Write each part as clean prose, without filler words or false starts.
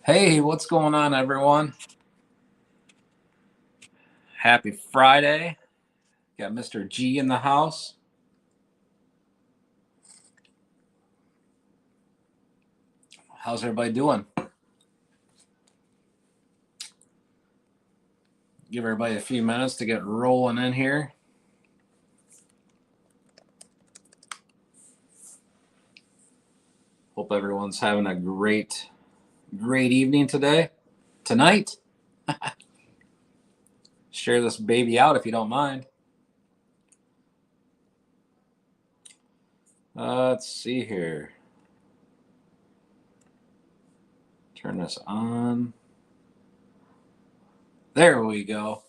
Hey, what's going on, everyone? Happy Friday. Got Mr. G in the house. How's everybody doing? Give everybody a few minutes to get rolling in here. Hope everyone's having a great evening today. Tonight. Share this baby out if you don't mind. Let's see here. Turn this on. There we go.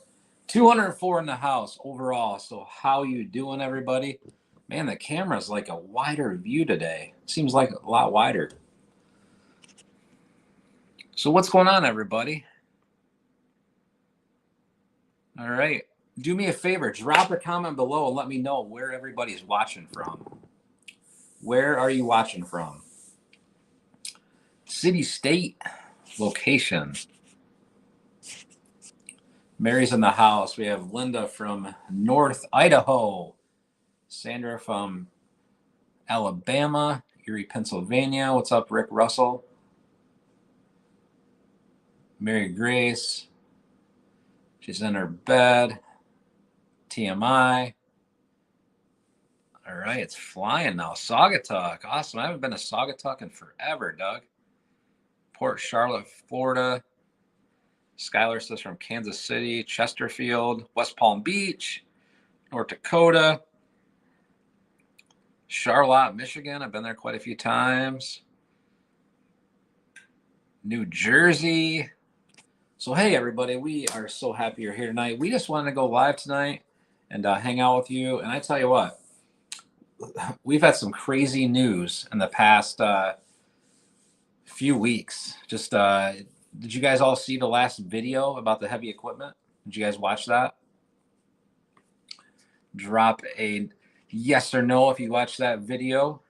204 in the house overall. So how you doing, everybody? Man, the camera's like a wider view today. Seems like a lot wider. So what's going on, everybody? All right. Do me a favor. Drop a comment below and let me know where everybody's watching from. Where are you watching from? City, state, location. Mary's in the house. We have Linda from North Idaho. Sandra from Alabama. Erie, Pennsylvania. What's up, Rick Russell? Mary Grace. She's in her bed. TMI. All right, it's flying now. Saugatuck. Awesome. I haven't been to Saugatuck in forever, Doug. Port Charlotte, Florida. Skylar says from Kansas City, Chesterfield, West Palm Beach, North Dakota. Charlotte, Michigan. I've been there quite a few times. New Jersey. So, hey, everybody, we are so happy you're here tonight. We just wanted to go live tonight and hang out with you. And I tell you what, we've had some crazy news in the past few weeks. Just did you guys all see the last video about the heavy equipment? Did you guys watch that? Drop a yes or no if you watched that video.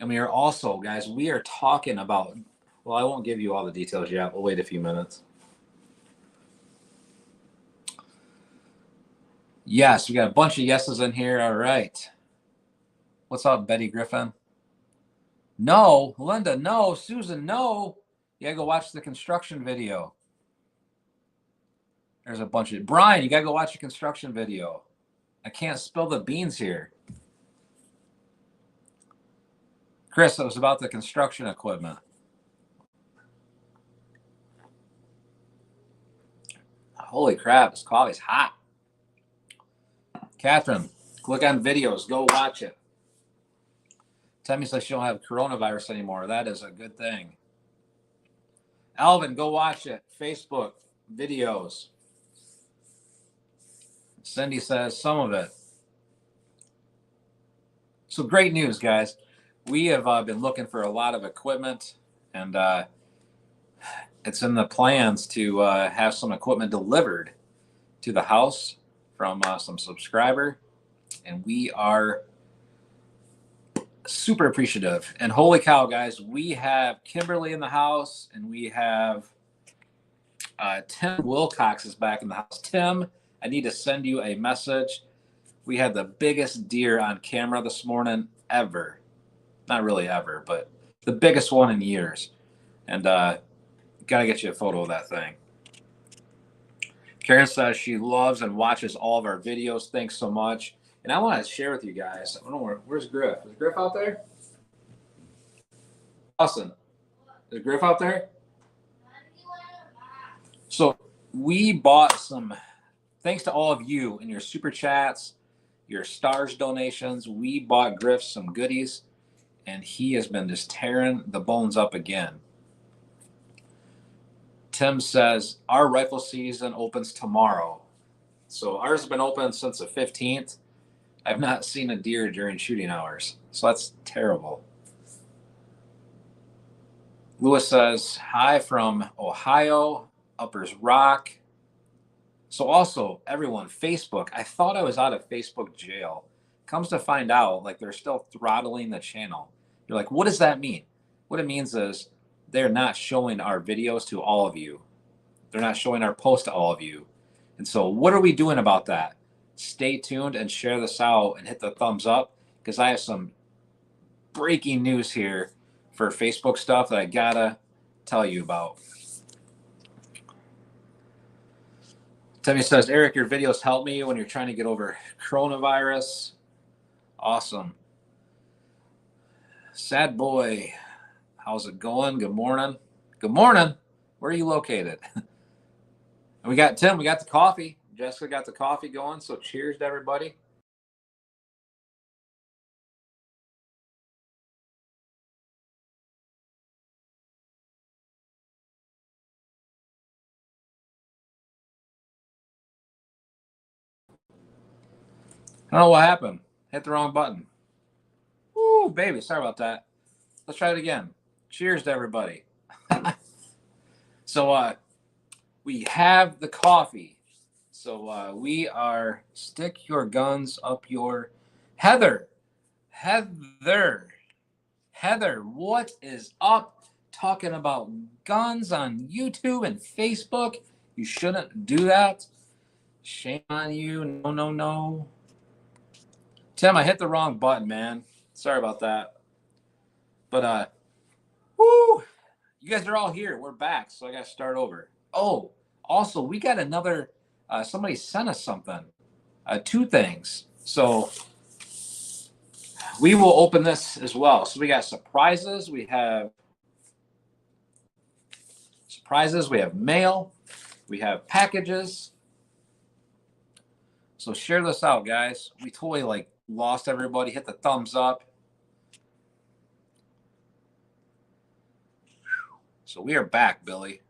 And we are also, guys, we are talking about, well, I won't give you all the details yet. We'll wait a few minutes. Yes, we got a bunch of yeses in here. All right. What's up, Betty Griffin? No. Linda, no. Susan, no. You gotta go watch the construction video. There's a bunch of, Brian, you gotta go watch the construction video. I can't spill the beans here. Chris, it was about the construction equipment. Holy crap, this coffee's hot. Catherine, click on videos. Go watch it. Tammy says she don't have coronavirus anymore. That is a good thing. Alvin, go watch it. Facebook, videos. Cindy says some of it. So great news, guys. We have been looking for a lot of equipment, and it's in the plans to have some equipment delivered to the house from some subscriber, and we are super appreciative. And holy cow, guys, we have Kimberly in the house, and we have Tim Wilcox is back in the house. Tim, I need to send you a message. We had the biggest deer on camera this morning ever. Not really ever, but the biggest one in years. And got to get you a photo of that thing. Karen says she loves and watches all of our videos. Thanks so much. And I want to share with you guys. I don't know where's Griff? Is Griff out there? Austin, is Griff out there? So we bought some, thanks to all of you and your super chats, your stars donations. We bought Griff some goodies, and he has been just tearing the bones up again. Tim says our rifle season opens tomorrow. So ours has been open since the 15th. I've not seen a deer during shooting hours. So that's terrible. Lewis says, hi from Ohio, Uppers Rock. So also, everyone, Facebook. I thought I was out of Facebook jail. Comes to find out, like, they're still throttling the channel. You're like, what does that mean? What it means is they're not showing our videos to all of you. They're not showing our posts to all of you. And so what are we doing about that? Stay tuned and share this out and hit the thumbs up, because I have some breaking news here for Facebook stuff that I gotta tell you about. Timmy says, Eric, your videos help me when you're trying to get over coronavirus. Awesome. Sad boy, how's it going? Good morning. Good morning. Where are you located? And we got Tim, we got the coffee. Jessica got the coffee going. So cheers to everybody. I don't know what happened. Hit the wrong button. Ooh, baby. Sorry about that. Let's try it again. Cheers to everybody. So we have the coffee. So we are stick your guns up your Heather. Heather, what is up? Talking about guns on YouTube and Facebook. You shouldn't do that. Shame on you. No, no, no. Tim, I hit the wrong button, man. Sorry about that. But whoo, you guys are all here. We're back, so I got to start over. Oh, also, we got another. Somebody sent us something. Two things. So we will open this as well. So we got surprises. We have mail. We have packages. So share this out, guys. We totally lost everybody. Hit the thumbs up. So we are back, Billy.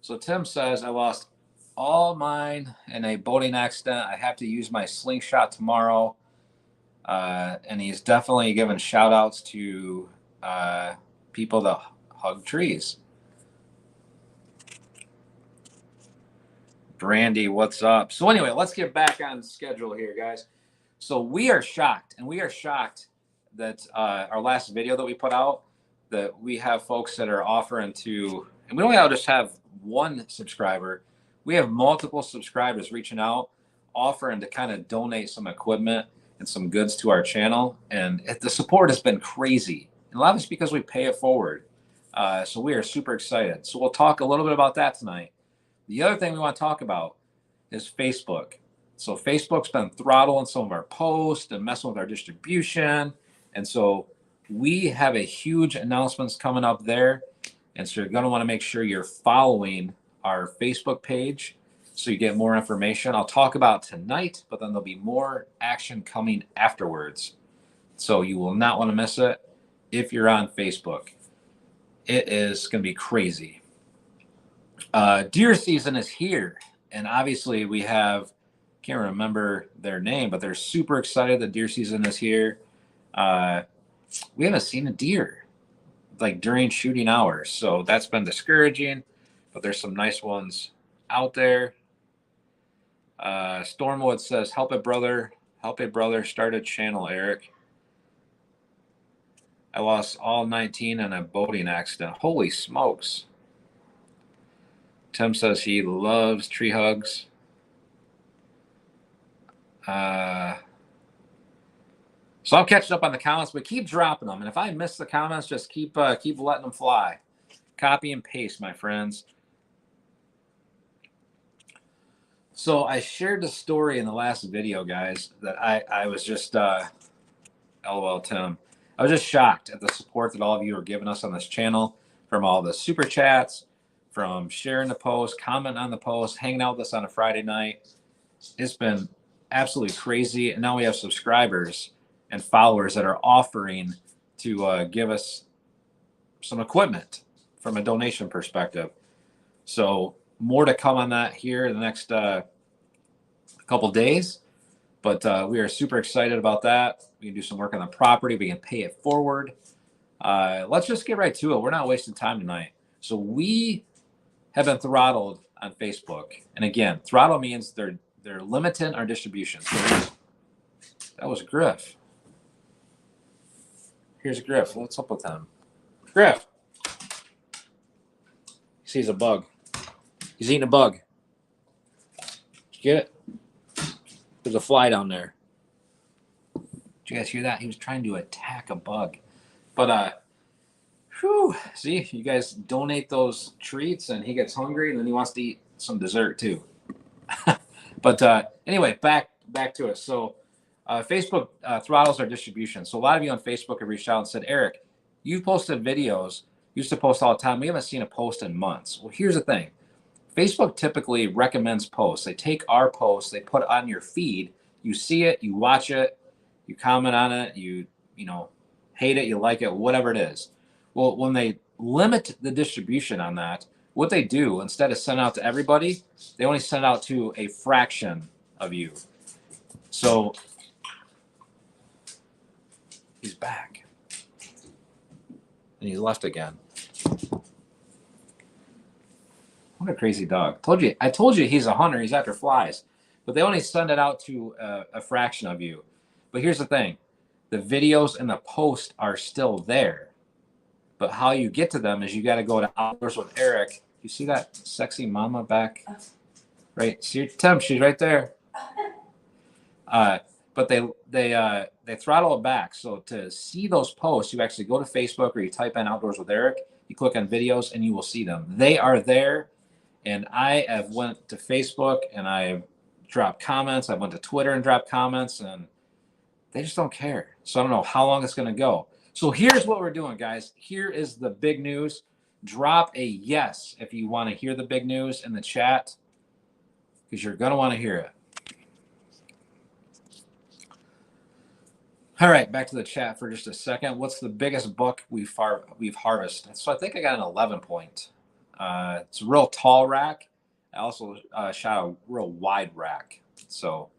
So Tim says, I lost all mine in a boating accident. I have to use my slingshot tomorrow. And he's definitely given shout outs to people that hug trees. Brandy, what's up? So anyway, let's get back on schedule here, guys. So we are shocked that our last video that we put out, that we have folks that are offering to, and we don't just have one subscriber. We have multiple subscribers reaching out, offering to kind of donate some equipment and some goods to our channel. And the support has been crazy. And a lot of it's because we pay it forward. So we are super excited. So we'll talk a little bit about that tonight. The other thing we want to talk about is Facebook. So Facebook's been throttling some of our posts and messing with our distribution. And so we have a huge announcements coming up there. And so you're going to want to make sure you're following our Facebook page so you get more information. I'll talk about tonight, but then there'll be more action coming afterwards. So you will not want to miss it if you're on Facebook. It is going to be crazy. Deer season is here. And obviously we have, can't remember their name, but they're super excited that deer season is here. We haven't seen a deer during shooting hours. So that's been discouraging, but there's some nice ones out there. Stormwood says, help a brother, start a channel, Eric. I lost all 19 in a boating accident. Holy smokes. Tim says he loves tree hugs. So I'm catching up on the comments, but keep dropping them. And if I miss the comments, just keep letting them fly. Copy and paste, my friends. So I shared the story in the last video, guys, that I was just, LOL, Tim. I was just shocked at the support that all of you are giving us on this channel, from all the super chats, from sharing the post, commenting on the post, hanging out with us on a Friday night. It's been absolutely crazy. And now we have subscribers and followers that are offering to give us some equipment from a donation perspective. So more to come on that here in the next couple days. But we are super excited about that. We can do some work on the property. We can pay it forward. Let's just get right to it. We're not wasting time tonight. So we have been throttled on Facebook. And again, throttle means they're limiting our distribution. So that was Griff. Here's Griff. What's up with him? Griff. He sees a bug. He's eating a bug. Did you get it? There's a fly down there. Did you guys hear that? He was trying to attack a bug. But whew, see, you guys donate those treats and he gets hungry and then he wants to eat some dessert too. But anyway, back to it. So Facebook throttles our distribution. So a lot of you on Facebook have reached out and said, Eric, you've posted videos, you used to post all the time. We haven't seen a post in months. Well, here's the thing. Facebook typically recommends posts. They take our posts, they put it on your feed. You see it, you watch it, you comment on it, you know, hate it, you like it, whatever it is. Well, when they limit the distribution on that, what they do, instead of sending out to everybody, they only send out to a fraction of you. So he's back. And he's left again. What a crazy dog. I told you he's a hunter. He's after flies. But they only send it out to a fraction of you. But here's the thing. The videos and the post are still there. But how you get to them is you got to go to Outdoors with Eric. You see that sexy mama back? Right? See Tim, she's right there. But they throttle it back. So to see those posts, you actually go to Facebook or you type in Outdoors with Eric. You click on videos and you will see them. They are there. And I have went to Facebook and I have dropped comments. I went to Twitter and dropped comments and they just don't care. So I don't know how long it's going to go. So here's what we're doing, guys. Here is the big news. Drop a yes if you want to hear the big news in the chat because you're going to want to hear it. All right, back to the chat for just a second. What's the biggest buck we've harvested? So I think I got an 11 point. It's a real tall rack. I also shot a real wide rack. So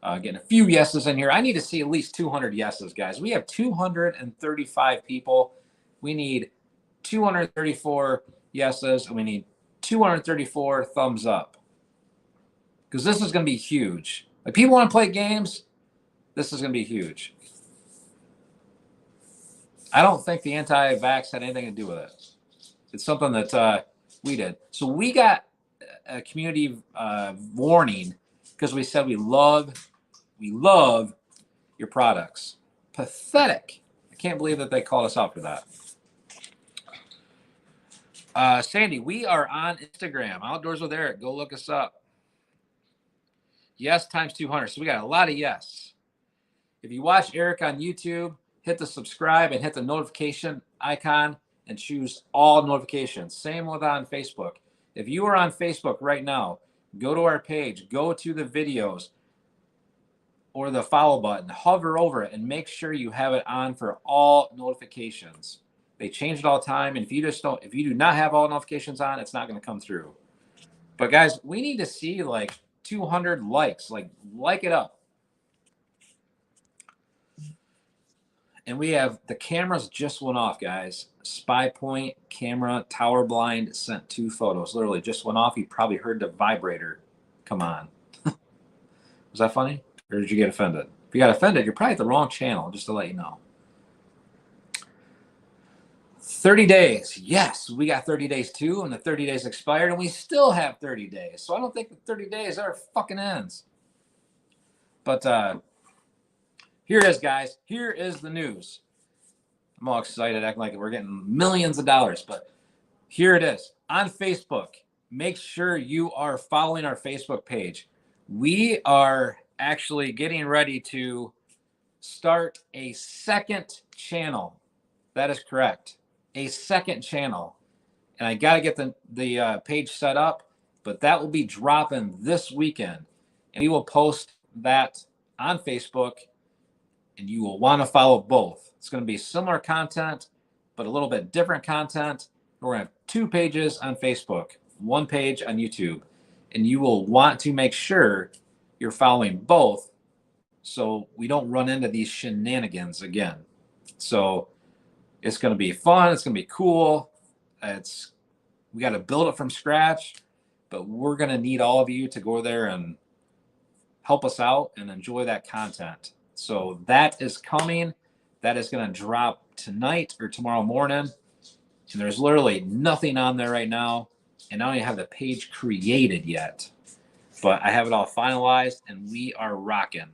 getting a few yeses in here. I need to see at least 200 yeses, guys. We have 235 people. We need 234 yeses, and we need 234 thumbs up. Because this is going to be huge. If people want to play games, this is going to be huge. I don't think the anti-vax had anything to do with it. It's something that we did. So we got a community warning because we said we love your products. Pathetic. I can't believe that they called us out for that. Sandy, we are on Instagram. Outdoors with Eric. Go look us up. Yes times 200. So we got a lot of yes. If you watch Eric on YouTube, hit the subscribe and hit the notification icon and choose all notifications. Same with on Facebook. If you are on Facebook right now, go to our page, go to the videos or the follow button, hover over it and make sure you have it on for all notifications. They change it all the time. And if you do not have all notifications on, it's not going to come through. But guys, we need to see like 200 likes, like it up. And we have the cameras just went off, guys. Spy point, camera, tower blind sent 2 photos. Literally just went off. You probably heard the vibrator come on. Was that funny? Or did you get offended? If you got offended, you're probably at the wrong channel, just to let you know. 30 days. Yes, we got 30 days too, and the 30 days expired, and we still have 30 days. So I don't think the 30 days ever fucking ends. But here it is, guys. Here is the news. I'm all excited, acting like we're getting millions of dollars. But here it is. On Facebook, make sure you are following our Facebook page. We are actually getting ready to start a second channel. That is correct. A second channel. And I got to get the page set up, but that will be dropping this weekend. And we will post that on Facebook. And you will want to follow both. It's going to be similar content, but a little bit different content. We're going to have 2 pages on Facebook, 1 page on YouTube. And you will want to make sure you're following both so we don't run into these shenanigans again. So it's going to be fun. It's going to be cool. We got to build it from scratch, but we're going to need all of you to go there and help us out and enjoy that content. So that is coming. That is going to drop tonight or tomorrow morning. And there's literally nothing on there right now. And I don't even have the page created yet. But I have it all finalized, and we are rocking.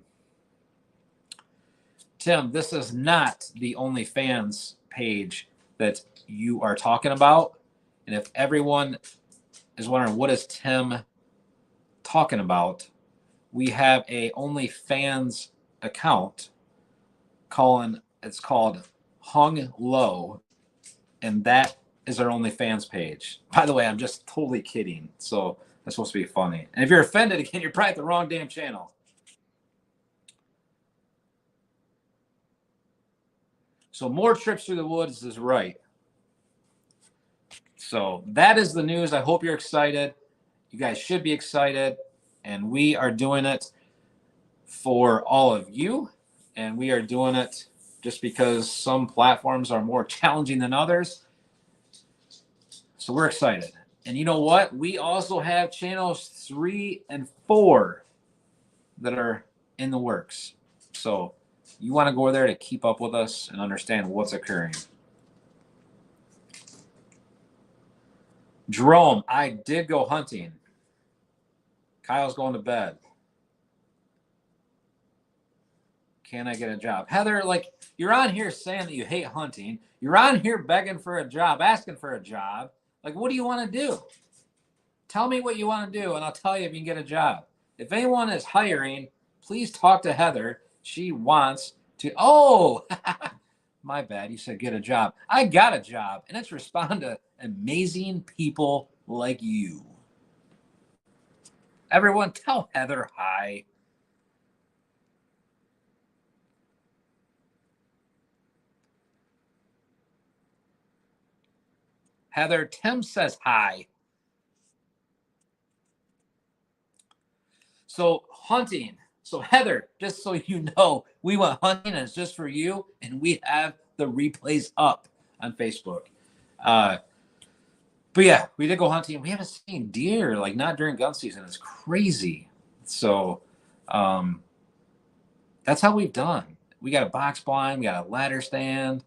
Tim, this is not the OnlyFans page that you are talking about. And if everyone is wondering what is Tim talking about, we have a OnlyFans account it's called Hung Low, and that is our OnlyFans page. By the way, I'm just totally kidding. So that's supposed to be funny. And if you're offended again, you're probably at the wrong damn channel. So more trips through the woods is right. So that is the news. I hope you're excited. You guys should be excited. And we are doing it for all of you. And we are doing it just because some platforms are more challenging than others. So we're excited. And you know what? We also have channels 3 and 4 that are in the works. So you want to go there to keep up with us and understand what's occurring. Jerome, I did go hunting. Kyle's going to bed. Can I get a job? Heather, like, you're on here saying that you hate hunting. You're on here begging for a job, asking for a job. Like, what do you want to do? Tell me what you want to do, and I'll tell you if you can get a job. If anyone is hiring, please talk to Heather. She wants to. Oh, my bad. You said get a job. I got a job, and it's respond to amazing people like you. Everyone, tell Heather hi. Heather, Tim says hi. So hunting. So Heather, just so you know, we went hunting, and it's just for you, and we have the replays up on Facebook. But yeah, we did go hunting. We haven't seen deer, like not during gun season. It's crazy. So that's how we've done. We got a box blind, we got a ladder stand,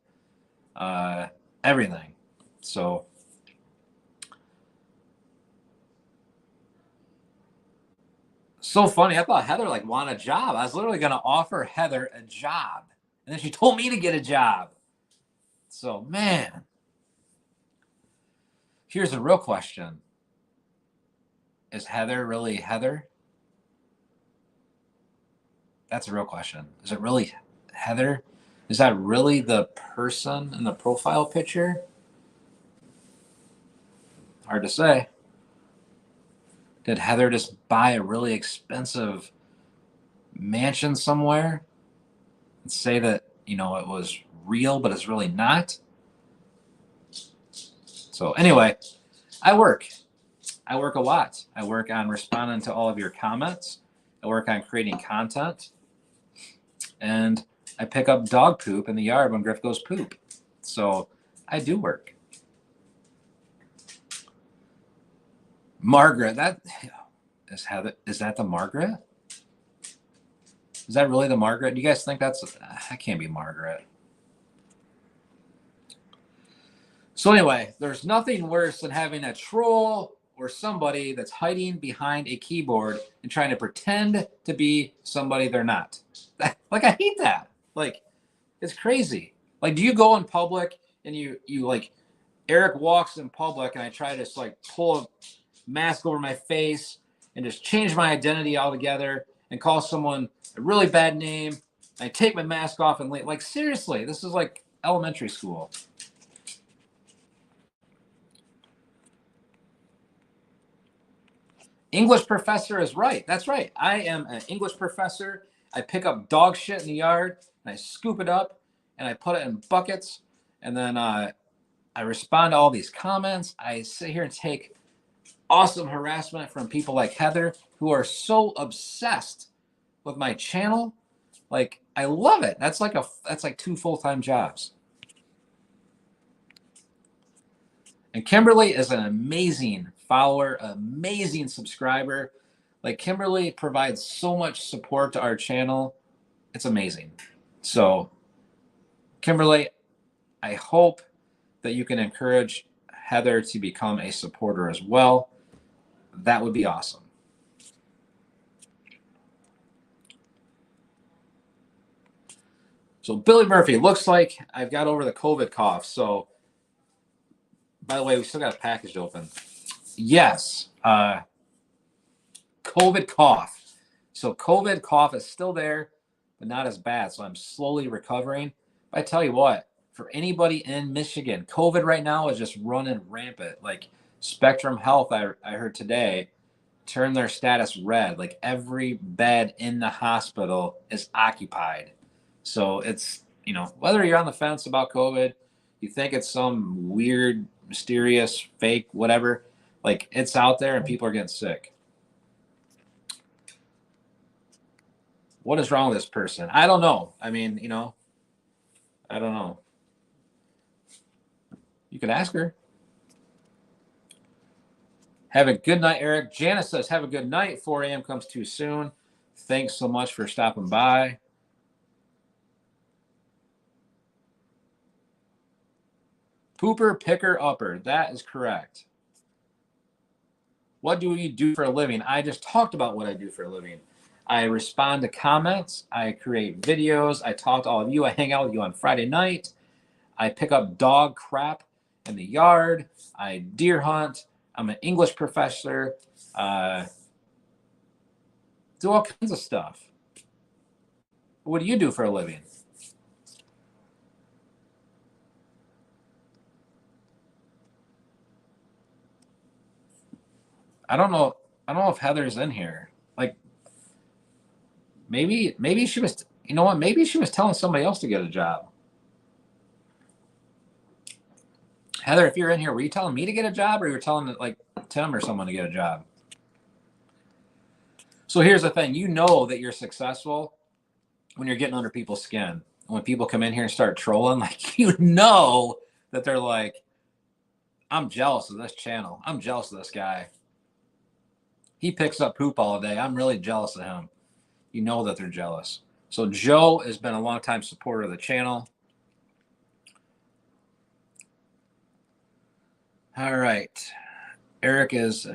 everything. So funny. I thought Heather like wanted a job. I was literally going to offer Heather a job, and then she told me to get a job. So man, here's a real question: is Heather really Heather? That's a real question. Is it really Heather? Is that really the person in the profile picture? Hard to say. Did Heather just buy a really expensive mansion somewhere and say that, you know, it was real, but it's really not? So anyway, I work a lot. I work on responding to all of your comments. I work on creating content. And I pick up dog poop in the yard when Griff goes poop. So I do work. Margaret, that is Heather. Is that the Margaret? Is that really the Margaret? Do you guys think that can't be Margaret? So anyway, there's nothing worse than having a troll or somebody that's hiding behind a keyboard and trying to pretend to be somebody they're not. Like, I hate that. Like, it's crazy. Like, do you go in public and you like, Eric walks in public and I try to just like pull a mask over my face and just change my identity altogether and call someone a really bad name. I take my mask off and like, seriously, this is like elementary school. English professor is right. That's right. I am an English professor. I pick up dog shit in the yard and I scoop it up and I put it in buckets. And then I respond to all these comments. I sit here and take awesome harassment from people like Heather who are so obsessed with my channel. Like, I love it. That's like 2 full-time jobs. And Kimberly is an amazing follower, amazing subscriber. Like, Kimberly provides so much support to our channel. It's amazing. So, Kimberly, I hope that you can encourage Heather to become a supporter as well. That would be awesome. So Billy Murphy, looks like I've got over the COVID cough. So, by the way, we still got a package open. Yes, COVID cough. So COVID cough is still there, but not as bad. So I'm slowly recovering. But I tell you what, for anybody in Michigan, COVID right now is just running rampant. Like, Spectrum Health, I heard today, turned their status red. Like, every bed in the hospital is occupied. So it's, whether you're on the fence about COVID, you think it's some weird, mysterious, fake, whatever, like, it's out there and people are getting sick. What is wrong with this person? I don't know. I mean, I don't know. You can ask her. Have a good night, Eric. Janice says, have a good night. 4 a.m. comes too soon. Thanks so much for stopping by. Pooper, picker, upper. That is correct. What do you do for a living? I just talked about what I do for a living. I respond to comments. I create videos. I talk to all of you. I hang out with you on Friday night. I pick up dog crap in the yard. I deer hunt. I'm an English professor. Do all kinds of stuff. What do you do for a living? I don't know. I don't know if Heather's in here. Like, maybe she was, you know what? Maybe she was telling somebody else to get a job. Heather, if you're in here, were you telling me to get a job, or you were telling, like, Tim or someone to get a job? So here's the thing. You know that you're successful when you're getting under people's skin. When people come in here and start trolling, like, you know that they're like, I'm jealous of this channel. I'm jealous of this guy. He picks up poop all day. I'm really jealous of him. You know that they're jealous. So Joe has been a long-time supporter of the channel. All right. Eric is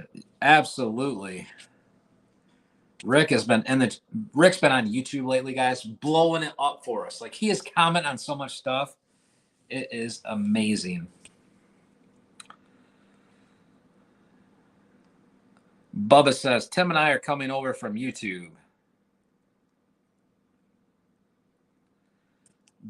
absolutely. Rick's been on YouTube lately, guys, blowing it up for us. Like, he is commenting on so much stuff. It is amazing. Bubba says, Tim and I are coming over from YouTube.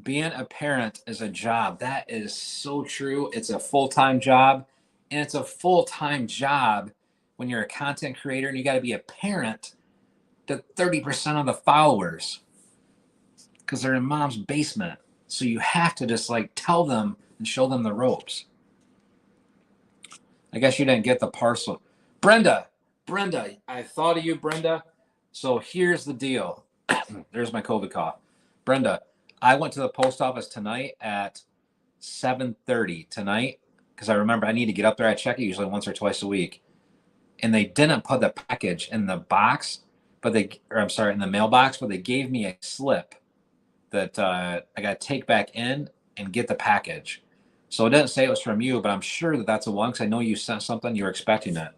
Being a parent is a job. That is so true. It's a full-time job, and it's a full-time job when you're a content creator and you got to be a parent to 30% of the followers because they're in mom's basement. So you have to just, like, tell them and show them the ropes. I guess you didn't get the parcel. Brenda, I thought of you, Brenda. So here's the deal. There's my COVID cough. Brenda, I went to the post office tonight at 7:30 tonight because I remember I need to get up there. I check it usually once or twice a week. And they didn't put the package in the box, in the mailbox, but they gave me a slip that I got to take back in and get the package. So it didn't say it was from you, but I'm sure that that's the one because I know you sent something. You were expecting it.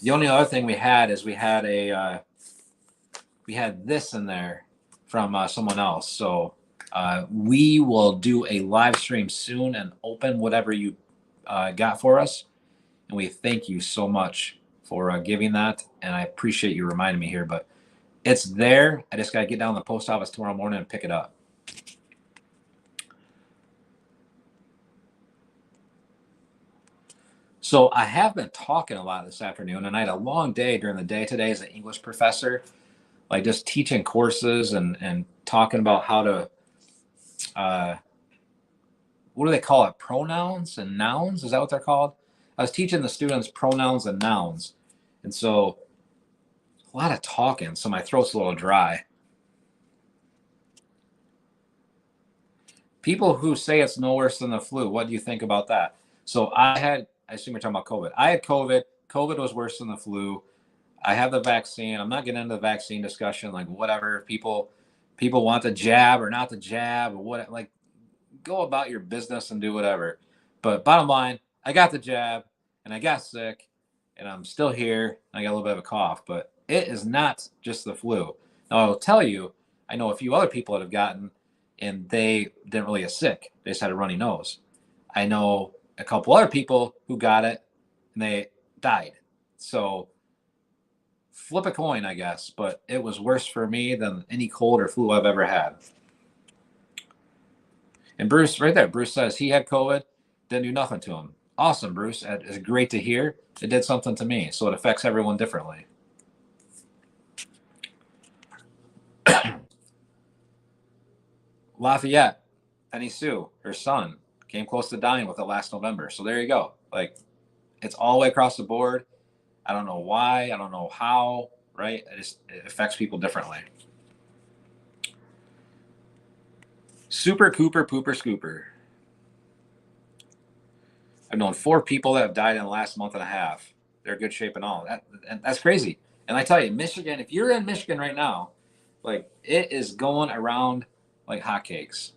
The only other thing we had is we had this in there from someone else. So we will do a live stream soon and open whatever you got for us. And we thank you so much for giving that. And I appreciate you reminding me here, but it's there. I just got to get down to the post office tomorrow morning and pick it up. So I have been talking a lot this afternoon, and I had a long day during the day today as an English professor, like just teaching courses and talking about how to, what do they call it? Pronouns and nouns? Is that what they're called? I was teaching the students pronouns and nouns. And so a lot of talking, so my throat's a little dry. People who say it's no worse than the flu, what do you think about that? So I I assume you're talking about COVID. I had COVID. COVID was worse than the flu. I have the vaccine. I'm not getting into the vaccine discussion. Like, whatever. People want the jab or not the jab or what. Like, go about your business and do whatever. But bottom line, I got the jab and I got sick and I'm still here. I got a little bit of a cough, but it is not just the flu. Now, I will tell you, I know a few other people that have gotten and they didn't really get sick. They just had a runny nose. I know a couple other people who got it and they died. So flip a coin, I guess, but it was worse for me than any cold or flu I've ever had. And Bruce, right there, Bruce says he had COVID, didn't do nothing to him. Awesome, Bruce. It's great to hear. It did something to me, so it affects everyone differently. Lafayette, Penny Sue, her son, came close to dying with it last November. So there you go. Like, it's all the way across the board. I don't know why. I don't know how, right? It affects people differently. Super Cooper Pooper Scooper. I've known 4 people that have died in the last month and a half. They're in good shape and all. That's crazy. And I tell you, Michigan, if you're in Michigan right now, like, it is going around like hotcakes.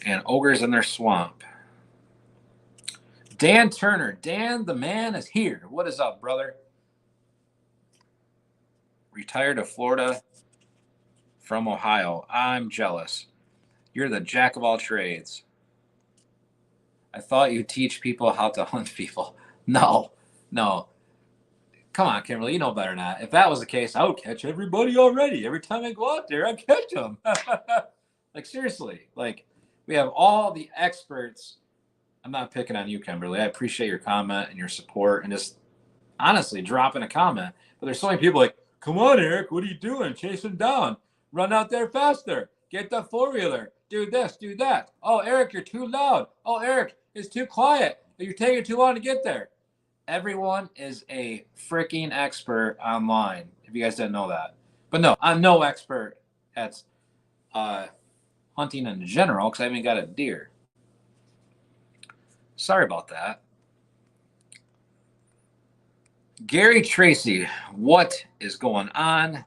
And ogres in their swamp. Dan Turner. Dan, the man, is here. What is up, brother? Retired to Florida from Ohio. I'm jealous. You're the jack of all trades. I thought you teach people how to hunt people. No. Come on, Kimberly, you know better than that. If that was the case, I would catch everybody already. Every time I go out there, I catch them. Like, seriously. Like, we have all the experts. I'm not picking on you, Kimberly. I appreciate your comment and your support and just honestly dropping a comment. But there's so many people like, come on, Eric, what are you doing? Chase them down. Run out there faster. Get the four-wheeler. Do this, do that. Oh, Eric, you're too loud. Oh, Eric, it's too quiet. You're taking too long to get there. Everyone is a freaking expert online, if you guys didn't know that. But no, I'm no expert at hunting in general because I haven't got a deer. Sorry about that. Gary Tracy, what is going on?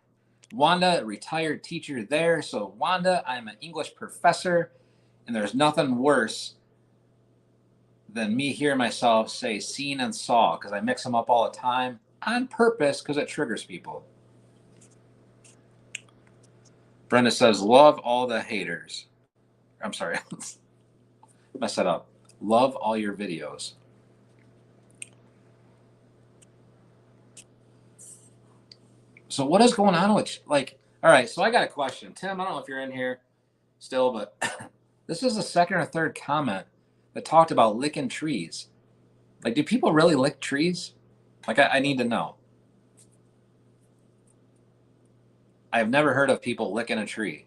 Wanda, retired teacher there. So, Wanda, I'm an English professor, and there's nothing worse than me hearing myself say seen and saw because I mix them up all the time on purpose because it triggers people. Brenda says, love all the haters. I'm sorry. Mess that up. Love all your videos. So what is going on with, like, all right, so I got a question. Tim, I don't know if you're in here still, but this is the second or third comment that talked about licking trees. Like, do people really lick trees? Like, I need to know. I've never heard of people licking a tree.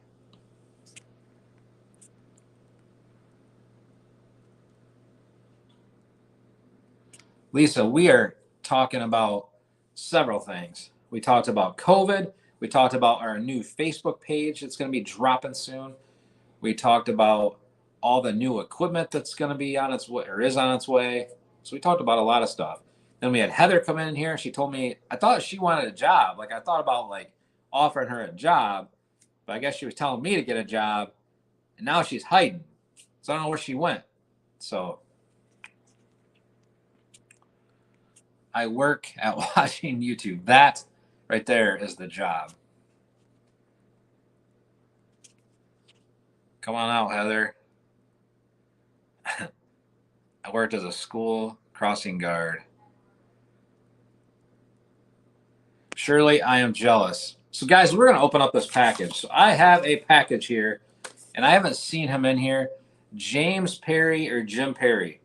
Lisa, we are talking about several things. We talked about COVID. We talked about our new Facebook page that's going to be dropping soon. We talked about all the new equipment that's going to be on its way or is on its way. So we talked about a lot of stuff. Then we had Heather come in here. She told me, I thought she wanted a job. Like, I thought about like offering her a job, but I guess she was telling me to get a job, and now she's hiding. So I don't know where she went. So I work at watching YouTube. That right there is the job. Come on out, Heather. I worked as a school crossing guard. Surely I am jealous. So, guys, we're going to open up this package. So I have a package here, and I haven't seen him in here. James Perry or Jim Perry.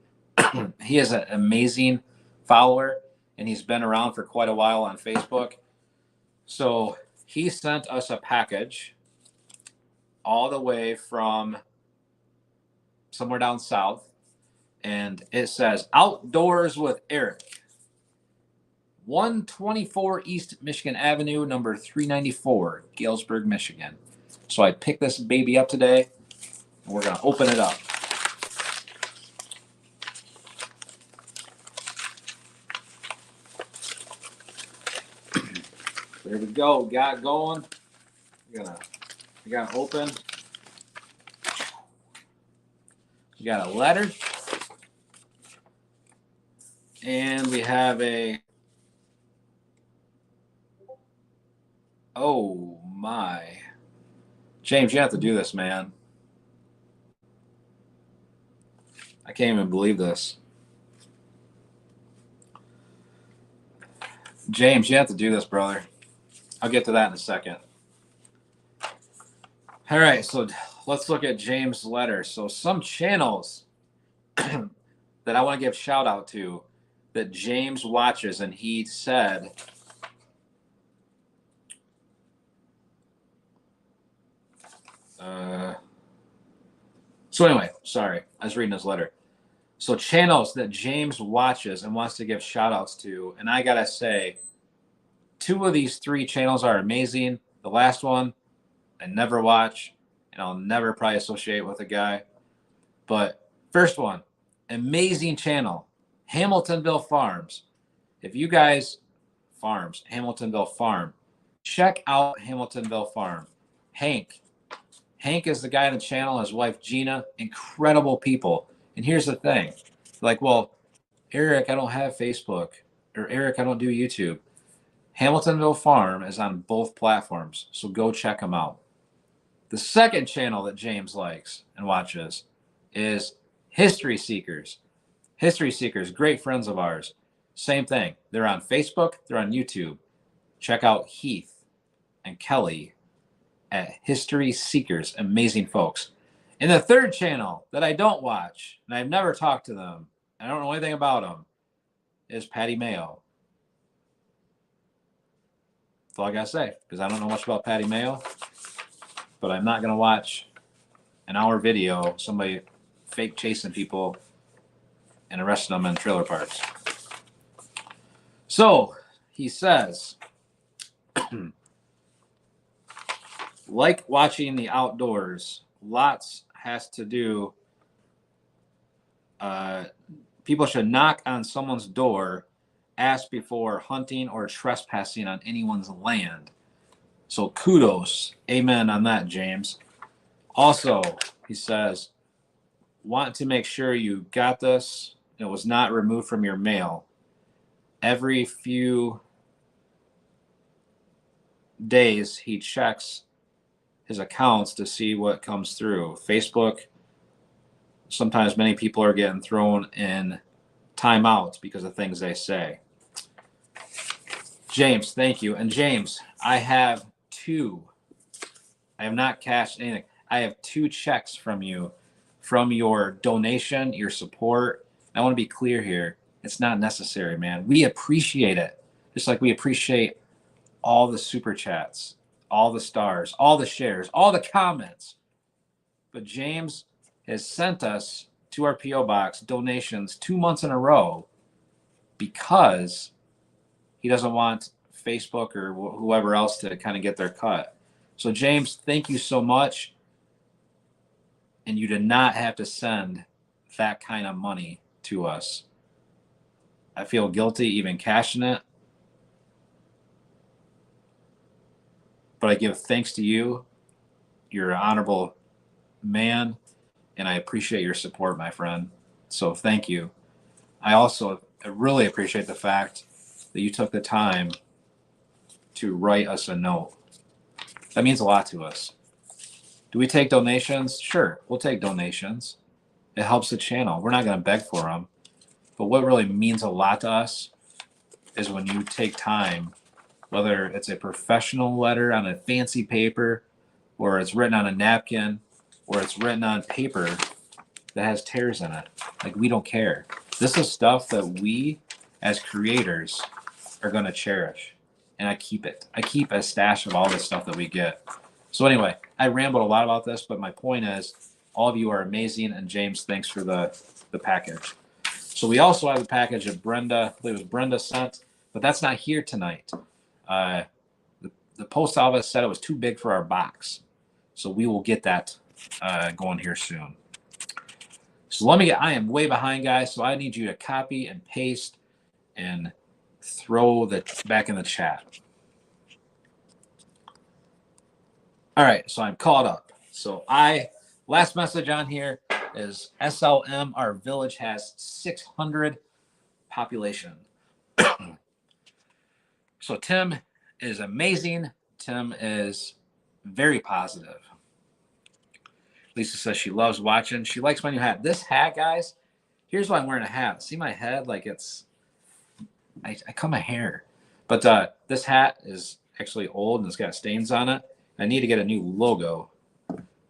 He is an amazing follower, and he's been around for quite a while on Facebook. So he sent us a package all the way from somewhere down south. And it says, Outdoors with Eric. 124 East Michigan Avenue, number 394, Galesburg, Michigan. So I picked this baby up today, and we're going to open it up. So here we go. We got it going. We got it open. We got a letter. And we have a, oh my. James, you have to do this, man. I can't even believe this. James, you have to do this, brother. I'll get to that in a second. All right, so let's look at James' letter. So some channels that I want to give shout out to that James watches, and he said, so anyway, sorry, I was reading his letter. So channels that James watches and wants to give shout outs to, and I gotta say, 2 of these 3 channels are amazing. The last one, I never watch, and I'll never probably associate with a guy. But first one, amazing channel, Hamiltonville Farms. If you guys, Hamiltonville Farm, check out Hamiltonville Farm. Hank is the guy on the channel, his wife Gina, incredible people. And here's the thing, like, well, Eric, I don't have Facebook, or Eric, I don't do YouTube. Hamiltonville Farm is on both platforms, so go check them out. The second channel that James likes and watches is History Seekers. History Seekers, great friends of ours. Same thing. They're on Facebook, they're on YouTube. Check out Heath and Kelly at History Seekers, amazing folks. And the third channel that I don't watch, and I've never talked to them, I don't know anything about them, is Patty Mayo. That's all I gotta say, because I don't know much about Patty Mayo, but I'm not gonna watch an hour video, somebody fake chasing people and arresting them in trailer parks. So he says, like watching the outdoors, lots has to do. People should knock on someone's door, ask before hunting or trespassing on anyone's land. So kudos, amen on that, James. Also, he says, want to make sure you got this. It was not removed from your mail. Every few days, he checks his accounts to see what comes through. Facebook, sometimes many people are getting thrown in timeouts because of things they say. James, thank you. And James, I have not cashed anything. I have 2 checks from you, from your donation, your support. I want to be clear here. It's not necessary, man. We appreciate it. Just like we appreciate all the super chats, all the stars, all the shares, all the comments. But James has sent us to our P.O. Box donations 2 months in a row because he doesn't want Facebook or whoever else to kind of get their cut. So James, thank you so much. And you did not have to send that kind of money to us. I feel guilty even cashing it. But I give thanks to you. You're an honorable man, and I appreciate your support, my friend. So thank you. I really appreciate the fact that you took the time to write us a note. That means a lot to us. Do we take donations? Sure, we'll take donations. It helps the channel. We're not going to beg for them. But what really means a lot to us is when you take time, whether it's a professional letter on a fancy paper, or it's written on a napkin, or it's written on paper that has tears in it. Like, we don't care. This is stuff that we as creators are going to cherish. And I keep it. I keep a stash of all this stuff that we get. So anyway, I rambled a lot about this, but my point is all of you are amazing. And James, thanks for the package. So we also have a package of Brenda. I believe it was Brenda sent, but that's not here tonight. The post office said it was too big for our box. So we will get that going here soon. So I am way behind, guys. So I need you to copy and paste and throw that back in the chat. All right, so I'm caught up. So last message on here is SLM. Our village has 600 population. So Tim is amazing. Tim is very positive. Lisa says she loves watching. She likes my new hat. This hat, guys, here's why I'm wearing a hat. See my head? Like I cut my hair. But this hat is actually old and it's got stains on it. I need to get a new logo,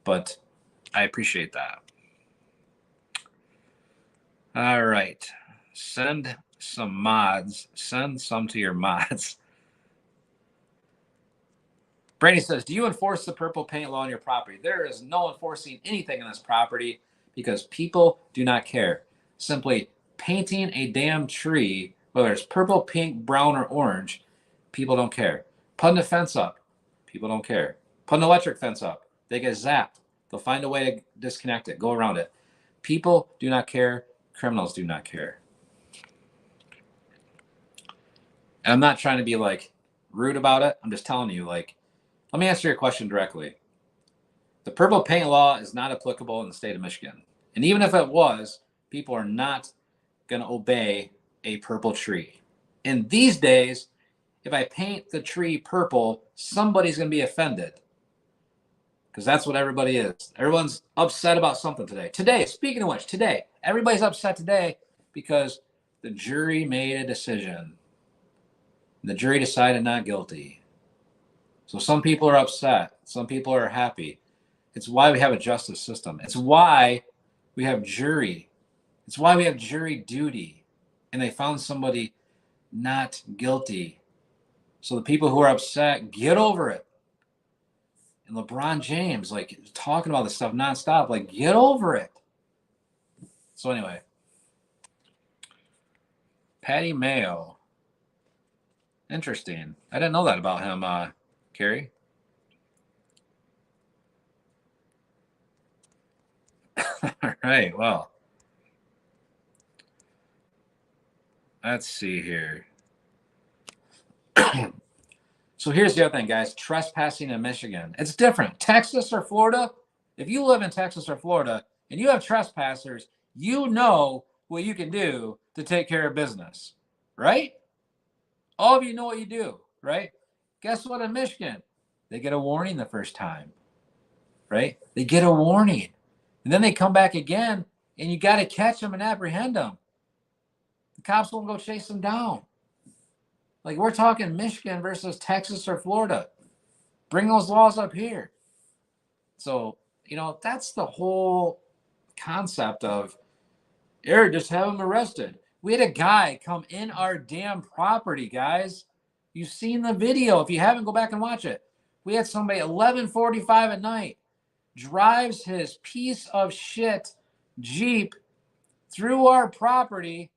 but I appreciate that. All right. Send some mods. Send some to your mods. Brady says, do you enforce the purple paint law on your property? There is no enforcing anything on this property because people do not care. Simply painting a damn tree, whether it's purple, pink, brown, or orange, people don't care. Putting a fence up, people don't care. Putting an electric fence up, they get zapped. They'll find a way to disconnect it, go around it. People do not care. Criminals do not care. And I'm not trying to be like rude about it. I'm just telling you, like, let me answer your question directly. The purple paint law is not applicable in the state of Michigan. And even if it was, people are not going to obey a purple tree. In these days, if I paint the tree purple, somebody's going to be offended. Because that's what everybody is. Everyone's upset about something today. Today, speaking of which, today, everybody's upset today because the jury made a decision. The jury decided not guilty. So some people are upset. Some people are happy. It's why we have a justice system. It's why we have jury. It's why we have jury duty. And they found somebody not guilty. So the people who are upset, get over it. And LeBron James, like, talking about this stuff nonstop, like, get over it. So anyway, Patty Mayo. Interesting. I didn't know that about him, Carrie. All right, well, let's see here. So here's the other thing, guys. Trespassing in Michigan. It's different. Texas or Florida, if you live in Texas or Florida and you have trespassers, you know what you can do to take care of business, right? All of you know what you do, right? Guess what in Michigan? They get a warning the first time, right? They get a warning. And then they come back again, and you got to catch them and apprehend them. The cops won't go chase them down. Like, we're talking Michigan versus Texas or Florida. Bring those laws up here. So, you know, that's the whole concept of, here, just have them arrested. We had a guy come in our damn property, guys. You've seen the video. If you haven't, go back and watch it. We had somebody 11:45 at night drives his piece of shit Jeep through our property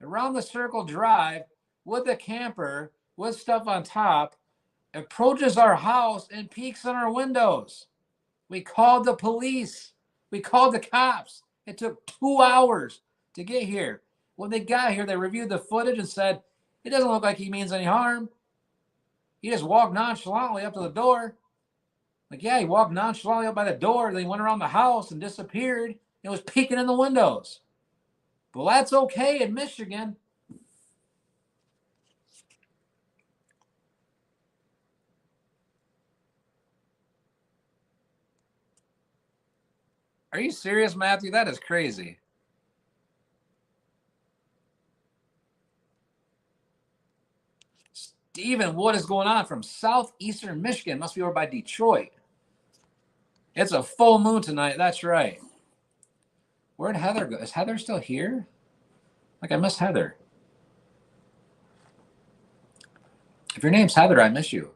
around the circle drive with a camper with stuff on top, approaches our house and peeks in our windows. We called the police. We called the cops. It took 2 hours to get here. When they got here, they reviewed the footage and said, it doesn't look like he means any harm. He just walked nonchalantly up to the door. Like, yeah, he walked nonchalantly up by the door. Then he went around the house and disappeared. And was peeking in the windows. Well, that's okay in Michigan. Are you serious, Matthew? That is crazy. Steven, what is going on from southeastern Michigan? Must be over by Detroit. It's a full moon tonight. That's right. Where'd Heather go? Is Heather still here? Like, I miss Heather. If your name's Heather, I miss you.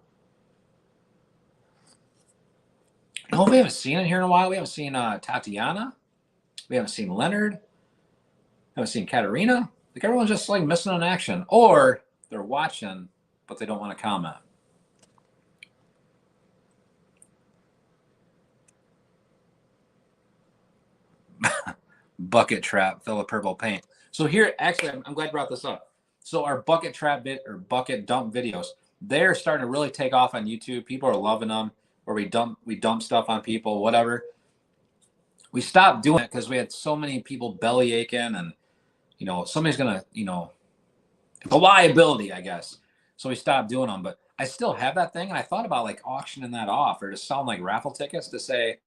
Oh, we haven't seen it here in a while. We haven't seen Tatiana. We haven't seen Leonard. Haven't seen Katerina. Like, everyone's just like missing in action. Or they're watching, but they don't want to comment. Bucket trap, fill of purple paint. So here, actually, I'm glad you brought this up. So our bucket trap or bucket dump videos, they're starting to really take off on YouTube. People are loving them. or we dump stuff on people, whatever. We stopped doing it because we had so many people belly aching, and somebody's gonna, the liability, I guess. So we stopped doing them, but I still have that thing, and I thought about like auctioning that off or just selling like raffle tickets to say,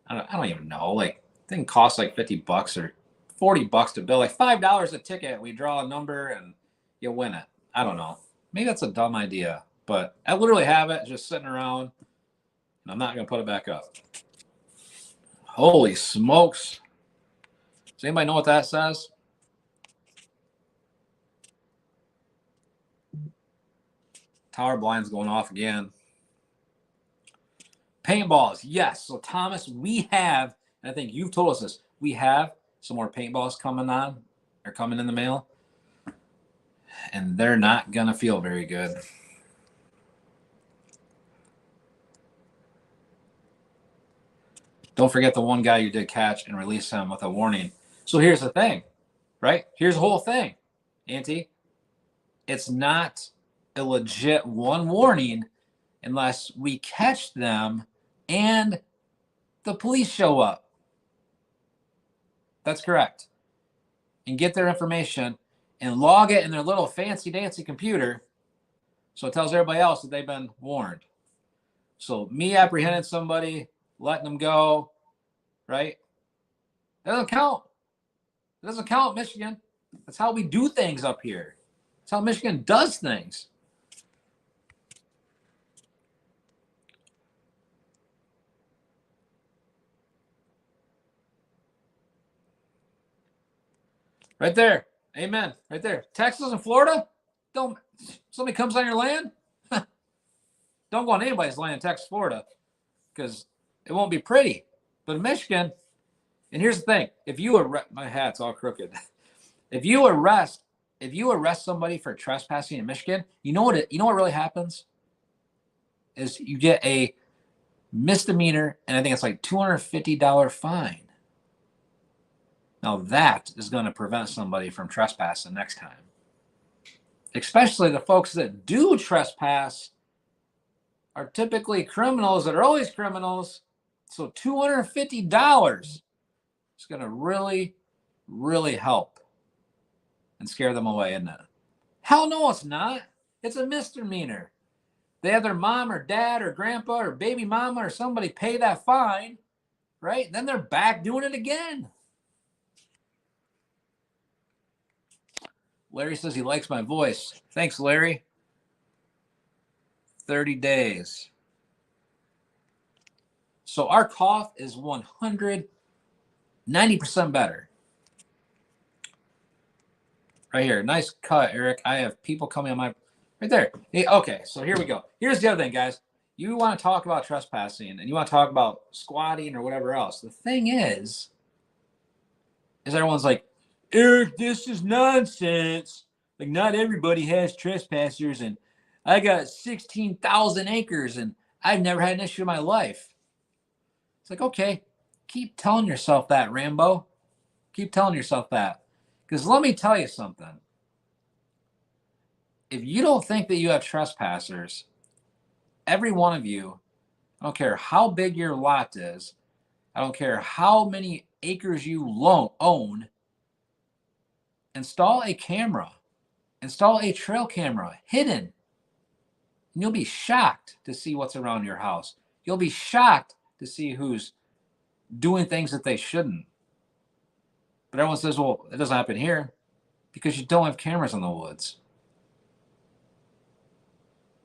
I don't even know, like thing costs like $50 or $40 to bill, like $5 a ticket. We draw a number and you win it. I don't know. Maybe that's a dumb idea, but I literally have it just sitting around, and I'm not gonna put it back up. Holy smokes! Does anybody know what that says? Tower blinds going off again. Paintballs, yes. So Thomas, we have, and I think you've told us this, we have some more paintballs coming in the mail, and they're not gonna feel very good. Don't forget the one guy you did catch and release him with a warning. So here's the thing, right? Here's the whole thing, Auntie. It's not a legit one warning unless we catch them and the police show up. That's correct. And get their information and log it in their little fancy dancy computer so it tells everybody else that they've been warned. So me apprehending somebody, letting them go, right? That doesn't count. It doesn't count, Michigan. That's how we do things up here. That's how Michigan does things. Right there. Amen. Right there. Texas and Florida, don't, somebody comes on your land, don't go on anybody's land in Texas, Florida, because it won't be pretty. But in Michigan, and here's the thing, if you arrest, my hat's all crooked. If you arrest somebody for trespassing in Michigan, you know what really happens? Is you get a misdemeanor, and I think it's like $250 fine. Now that is going to prevent somebody from trespassing next time. Especially the folks that do trespass are typically criminals that are always criminals. So $250 is going to really, really help and scare them away, isn't it? Hell no, it's not. It's a misdemeanor. They have their mom or dad or grandpa or baby mama or somebody pay that fine, right? Then they're back doing it again. Larry says he likes my voice. Thanks, Larry. 30 days. So our cough is 190% better. Right here. Nice cut, Eric. I have people coming on my... Right there. Hey, okay, so here we go. Here's the other thing, guys. You want to talk about trespassing, and you want to talk about squatting or whatever else. The thing is everyone's like, Eric, this is nonsense. Like, not everybody has trespassers, and I got 16,000 acres, and I've never had an issue in my life. It's like, okay, keep telling yourself that, Rambo. Keep telling yourself that. Because let me tell you something. If you don't think that you have trespassers, every one of you, I don't care how big your lot is, I don't care how many acres you own, install a camera. Install a trail camera, hidden. And you'll be shocked to see what's around your house. You'll be shocked to see who's doing things that they shouldn't. But everyone says, well, it doesn't happen here because you don't have cameras in the woods.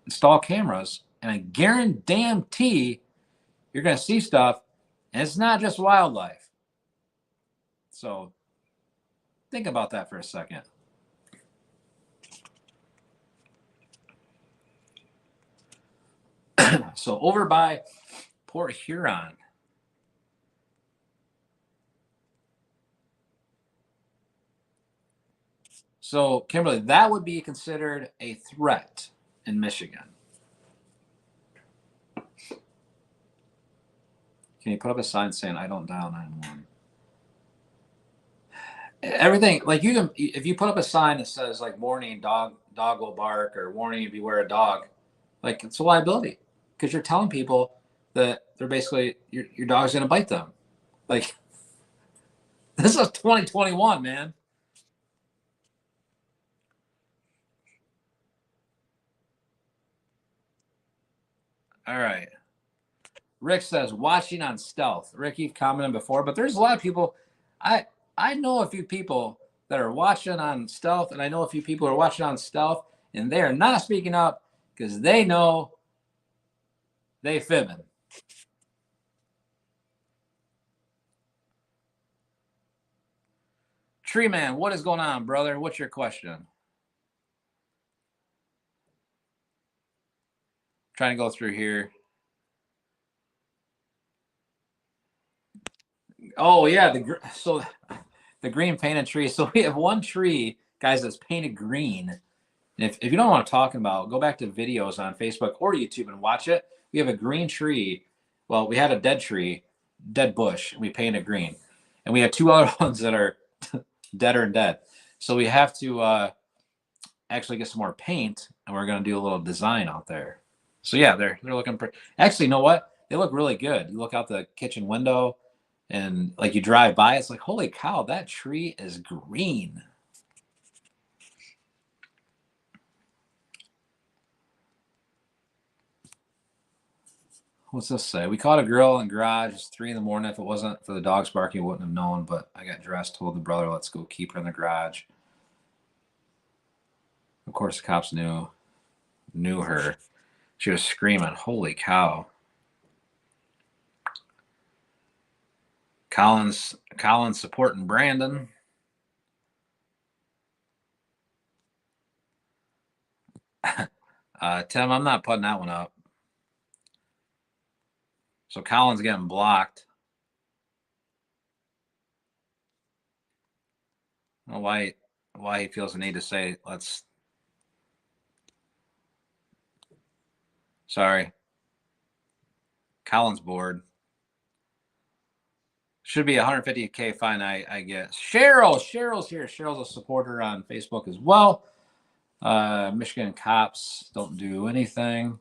Install cameras, and I guarantee you're going to see stuff, and it's not just wildlife. So think about that for a second. So over by Port Huron. So Kimberly, that would be considered a threat in Michigan. Can you put up a sign saying I don't dial 911? Everything, like, you can, if you put up a sign that says like warning, dog will bark, or warning, beware a dog, like, it's a liability because you're telling people that they're basically your dog's gonna bite them. Like, this is 2021, man. All right. Rick says watching on stealth. Rick, you've commented before, but there's a lot of people. I know a few people that are watching on stealth, and I know a few people who are watching on stealth, and they are not speaking up because they know they fibbing. Tree Man, what is going on, brother? What's your question? Trying to go through here. Oh yeah, the green painted tree. So we have one tree, guys, that's painted green. And if you don't know what I'm talking about, go back to videos on Facebook or YouTube and watch it. We have a green tree. Well, we had a dead tree, dead bush, and we painted green. And we have two other ones that are deader and dead. So we have to actually get some more paint, and we're going to do a little design out there. So yeah, they're looking pretty. Actually, you know what? They look really good. You look out the kitchen window, and like you drive by, it's like, holy cow, that tree is green. What's this say? We caught a girl in garage. It's 3 a.m. If it wasn't for the dogs barking, we wouldn't have known. But I got dressed, told the brother, let's go keep her in the garage. Of course, the cops knew her. She was screaming, holy cow. Collins supporting Brandon. Tim, I'm not putting that one up. So Collins getting blocked. I don't know why he feels the need to say, let's. Sorry. Collins board. Should be 150K fine, I guess. Cheryl's here. Cheryl's a supporter on Facebook as well. Michigan cops don't do anything.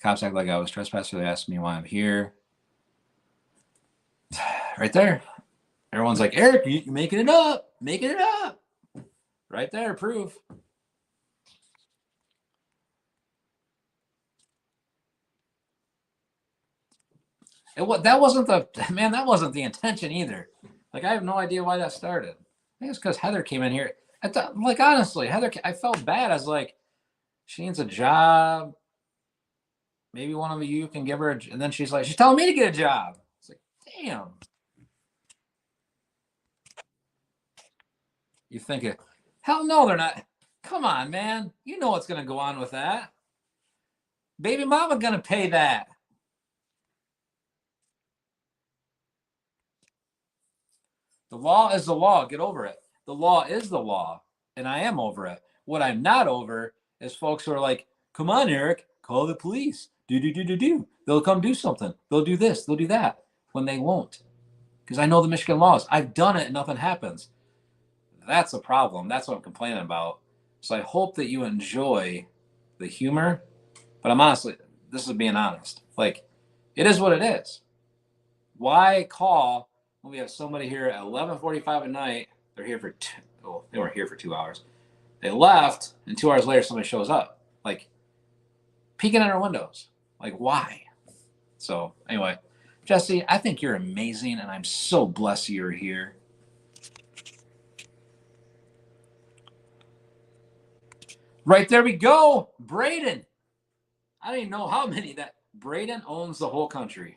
Cops act like I was trespasser. They asked me why I'm here. Right there. Everyone's like, Eric, you're making it up. Making it up. Right there, proof. That wasn't the intention either. Like, I have no idea why that started. I think it's because Heather came in here. I thought, like, honestly, Heather, I felt bad. I was like, she needs a job. Maybe one of you can give her and then she's like, she's telling me to get a job. It's like, damn. You think it? Hell no, they're not. Come on, man. You know what's going to go on with that. Baby mama going to pay that. The law is the law. Get over it. The law is the law, and I am over it. What I'm not over is folks who are like, come on, Eric, call the police. Do. They'll come do something. They'll do this. They'll do that. When they won't. Because I know the Michigan laws. I've done it and nothing happens. That's a problem. That's what I'm complaining about. So I hope that you enjoy the humor. But I'm honestly, this is being honest. Like, it is what it is. Why call when we have somebody here at 11:45 at night? They're here for they weren't here for 2 hours. They left, and 2 hours later, somebody shows up, like peeking at our windows. Like, why? So anyway, Jesse, I think you're amazing, and I'm so blessed you're here. Right there we go, Braden. I don't even know how many that Braden owns the whole country.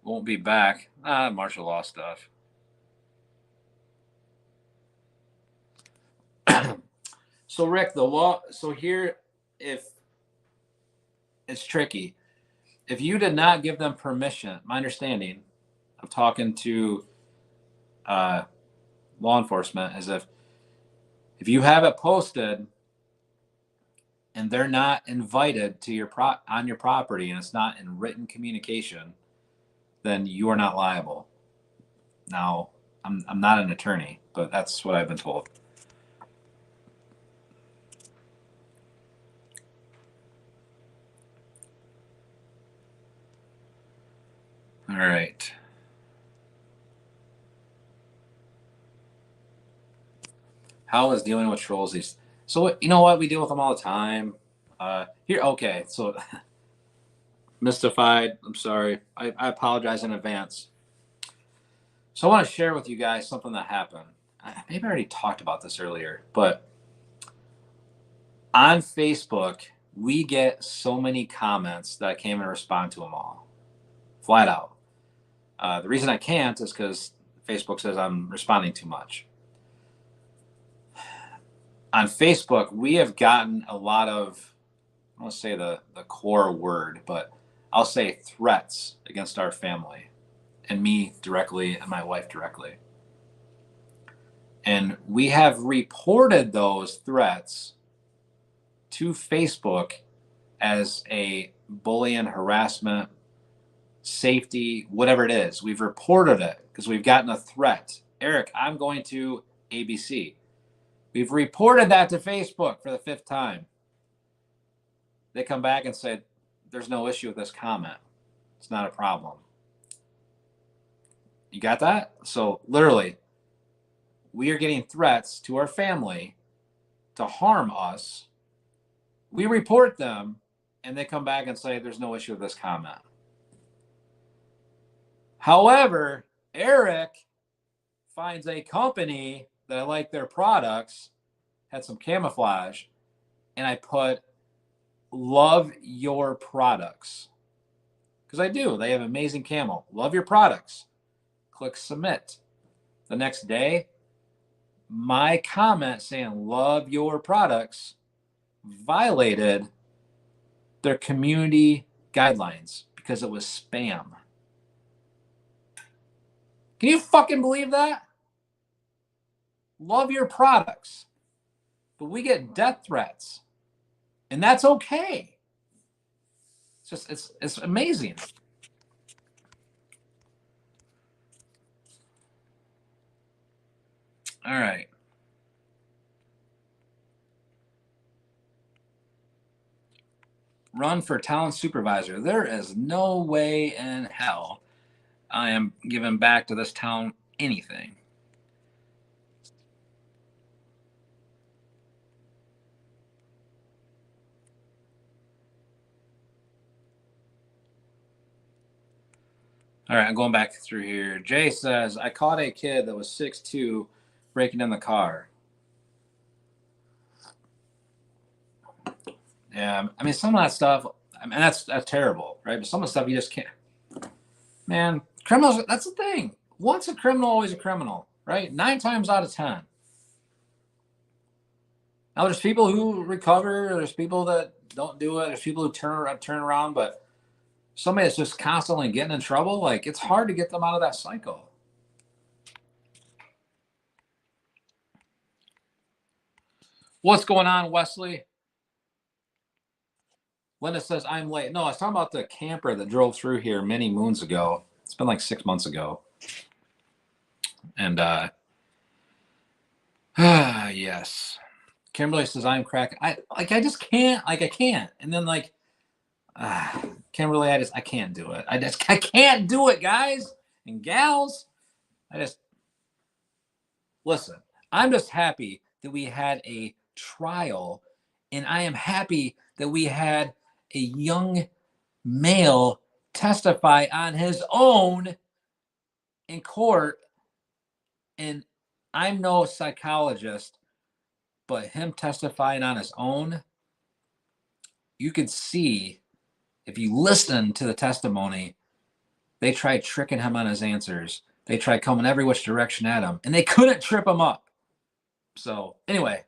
Won't be back. Martial law stuff. So Rick, the law. So here, if it's tricky, if you did not give them permission, my understanding of talking to law enforcement is if you have it posted and they're not invited to your on your property and it's not in written communication, then you are not liable. Now, I'm not an attorney, but that's what I've been told. All right. How is dealing with trolls these? So you know what? We deal with them all the time. Here, okay. So mystified. I'm sorry. I apologize in advance. So I want to share with you guys something that happened. Maybe I already talked about this earlier, but on Facebook, we get so many comments that I can't even respond to them all, flat out. The reason I can't is because Facebook says I'm responding too much. On Facebook, we have gotten a lot of, I won't say the core word, but I'll say threats against our family and me directly and my wife directly. And we have reported those threats to Facebook as a bullying, harassment, safety, whatever it is. We've reported it because we've gotten a threat. Eric, I'm going to ABC. We've reported that to Facebook for the 5th time. They come back and say, there's no issue with this comment. It's not a problem. You got that? So literally, we are getting threats to our family to harm us. We report them, and they come back and say, there's no issue with this comment. However, Eric finds a company that I like their products, had some camouflage, and I put, love your products. Because I do. They have amazing camo. Love your products. Click submit. The next day, my comment saying love your products violated their community guidelines because it was spam. Can you fucking believe that? Love your products. But we get death threats. And that's okay. It's just, it's amazing. All right. Run for town supervisor. There is no way in hell I am giving back to this town anything. All right, I'm going back through here. Jay says, I caught a kid that was 6'2" breaking in the car. Yeah, I mean, some of that stuff, I mean, that's terrible, right? But some of the stuff you just can't. Man, criminals, that's the thing. Once a criminal, always a criminal, right? 9 times out of 10. Now, there's people who recover. There's people that don't do it. There's people who turn around. But somebody that's just constantly getting in trouble, like, it's hard to get them out of that cycle. What's going on, Wesley? Linda says, I'm late. No, I was talking about the camper that drove through here many moons ago. It's been like 6 months ago. And, yes. Kimberly says, I'm cracking. I just can't. I can't. And then, Kimberly, I can't do it. I can't do it, guys and gals. Listen, I'm just happy that we had a trial, and I am happy that we had a young male testify on his own in court. And I'm no psychologist, but him testifying on his own, you could see, if you listen to the testimony, they tried tricking him on his answers. They tried coming every which direction at him, and they couldn't trip him up. So anyway,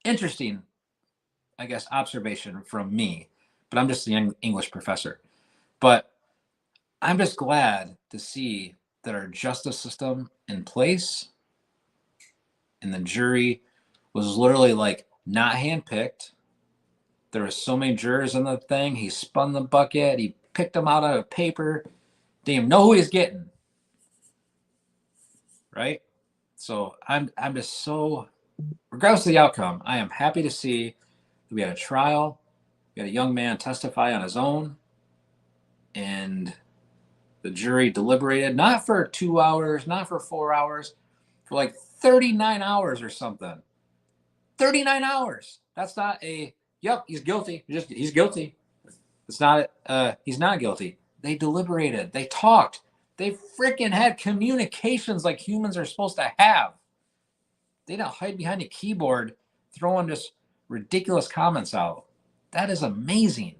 interesting, I guess, observation from me, but I'm just a young English professor. But I'm just glad to see that our justice system in place, and the jury was literally like not handpicked. There were so many jurors in the thing. He spun the bucket. He picked them out of paper. Didn't even know who he's getting. Right? So I'm just so, regardless of the outcome, I am happy to see that we had a trial. We had a young man testify on his own, and the jury deliberated not for 2 hours, not for 4 hours, for like 39 hours or something. 39 hours. That's not a, yep, he's guilty. He's guilty. It's not, he's not guilty. They deliberated. They talked. They freaking had communications like humans are supposed to have. They don't hide behind a keyboard throwing just ridiculous comments out. That is amazing.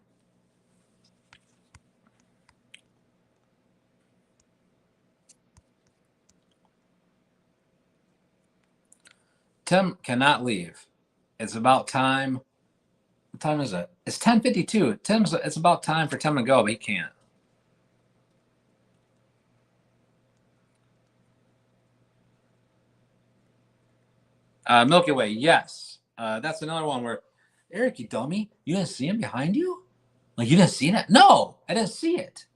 Tim cannot leave. It's about time. What time is it? It's 10:52. It's about time for Tim to go, but he can't. Milky Way, yes. That's another one where, Eric, you dummy, you didn't see him behind you? Like, you didn't see that? No, I didn't see it.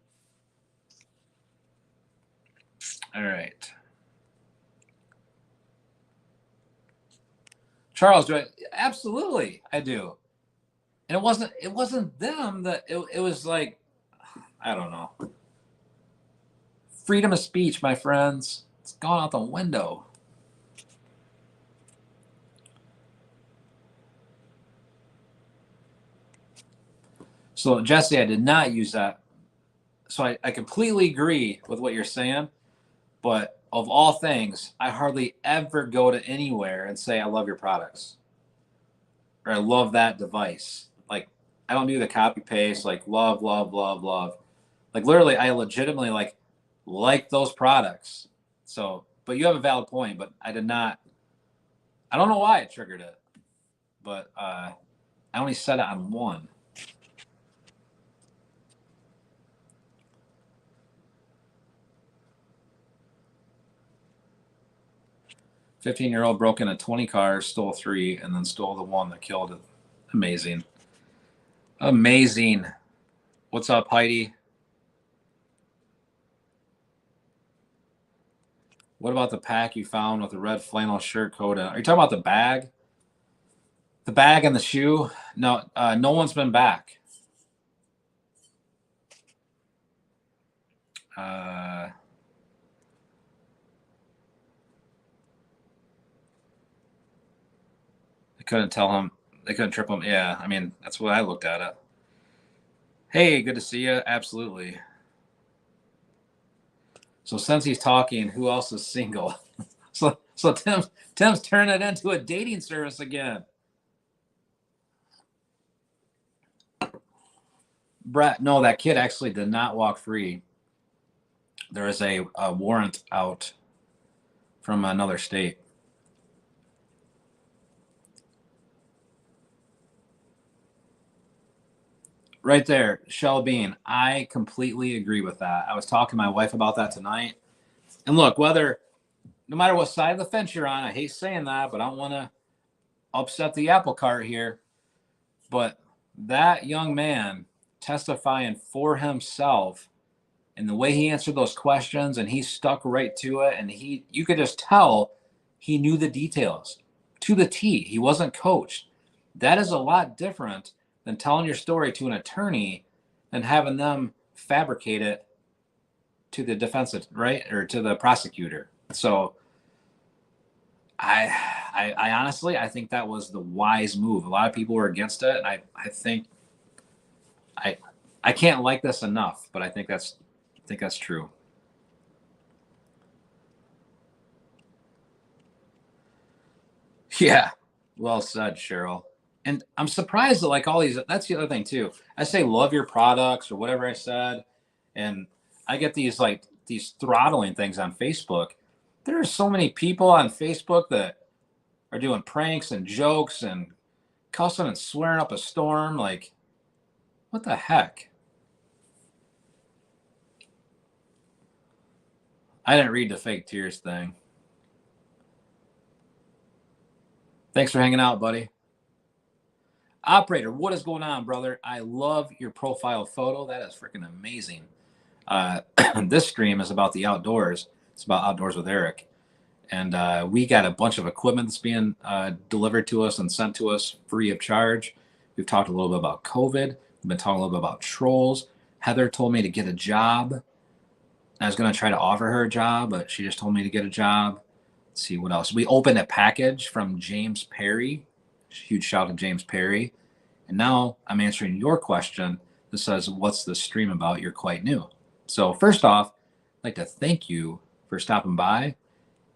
All right. Charles, do I? Absolutely, I do. And it wasn't them that it was like, I don't know. Freedom of speech, my friends. It's gone out the window. So, Jesse, I did not use that. So I completely agree with what you're saying. But of all things, I hardly ever go to anywhere and say, I love your products. Or I love that device. Like, I don't do the copy paste, like love, love, love, love. Like, literally, I legitimately like those products. So, but you have a valid point, but I did not. I don't know why it triggered it. But I only said it on one. 15-year-old broke into 20 cars, stole 3, and then stole the one that killed it. Amazing. Amazing. What's up, Heidi? What about the pack you found with the red flannel shirt coat? Are you talking about the bag? The bag and the shoe? No, no one's been back. They couldn't tell him. They couldn't trip him. Yeah, I mean, that's what I looked at it. Hey, good to see you. Absolutely. So since he's talking, who else is single? so Tim's turning it into a dating service again. Brett, no, that kid actually did not walk free. There is a warrant out from another state. Right there, Shell Bean. I completely agree with that. I was talking to my wife about that tonight. And look, no matter what side of the fence you're on, I hate saying that, but I don't want to upset the apple cart here. But that young man testifying for himself and the way he answered those questions, and he stuck right to it, and you could just tell he knew the details to the T. He wasn't coached. That is a lot different than telling your story to an attorney and having them fabricate it to the defense, right, or to the prosecutor. So I honestly, I think that was the wise move. A lot of people were against it, and I think I can't like this enough, but I think that's true. Yeah, well said, Cheryl. And I'm surprised that like all these. That's the other thing too. I say love your products or whatever I said, and I get these throttling things on Facebook. There are so many people on Facebook that are doing pranks and jokes and cussing and swearing up a storm. Like, what the heck? I didn't read the fake tears thing. Thanks for hanging out, buddy. Operator, what is going on, brother? I love your profile photo. That is freaking amazing. This stream is about the outdoors. It's about Outdoors with Eric. And we got a bunch of equipment that's being delivered to us and sent to us free of charge. We've talked a little bit about COVID. We've been talking a little bit about trolls. Heather told me to get a job. I was going to try to offer her a job, but she just told me to get a job. Let's see what else. We opened a package from James Perry. Huge shout out to James Perry. And now I'm answering your question that says, what's the stream about? You're quite new. So first off, I'd like to thank you for stopping by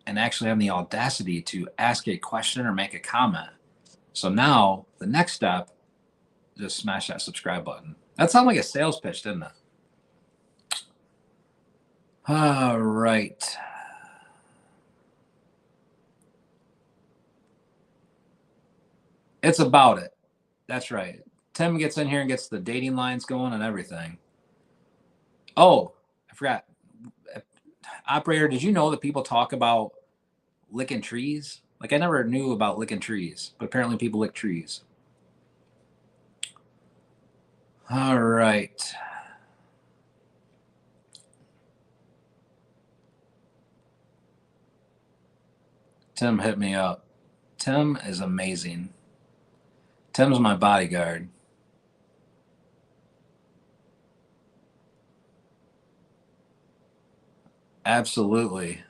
and actually having the audacity to ask a question or make a comment. So now the next step, just smash that subscribe button. That sounded like a sales pitch, didn't it? All right. It's about it. That's right. Tim gets in here and gets the dating lines going and everything. Oh, I forgot. Operator, did you know that people talk about licking trees? Like, I never knew about licking trees, but apparently people lick trees. All right. Tim hit me up. Tim is amazing. Tim's my bodyguard. Absolutely.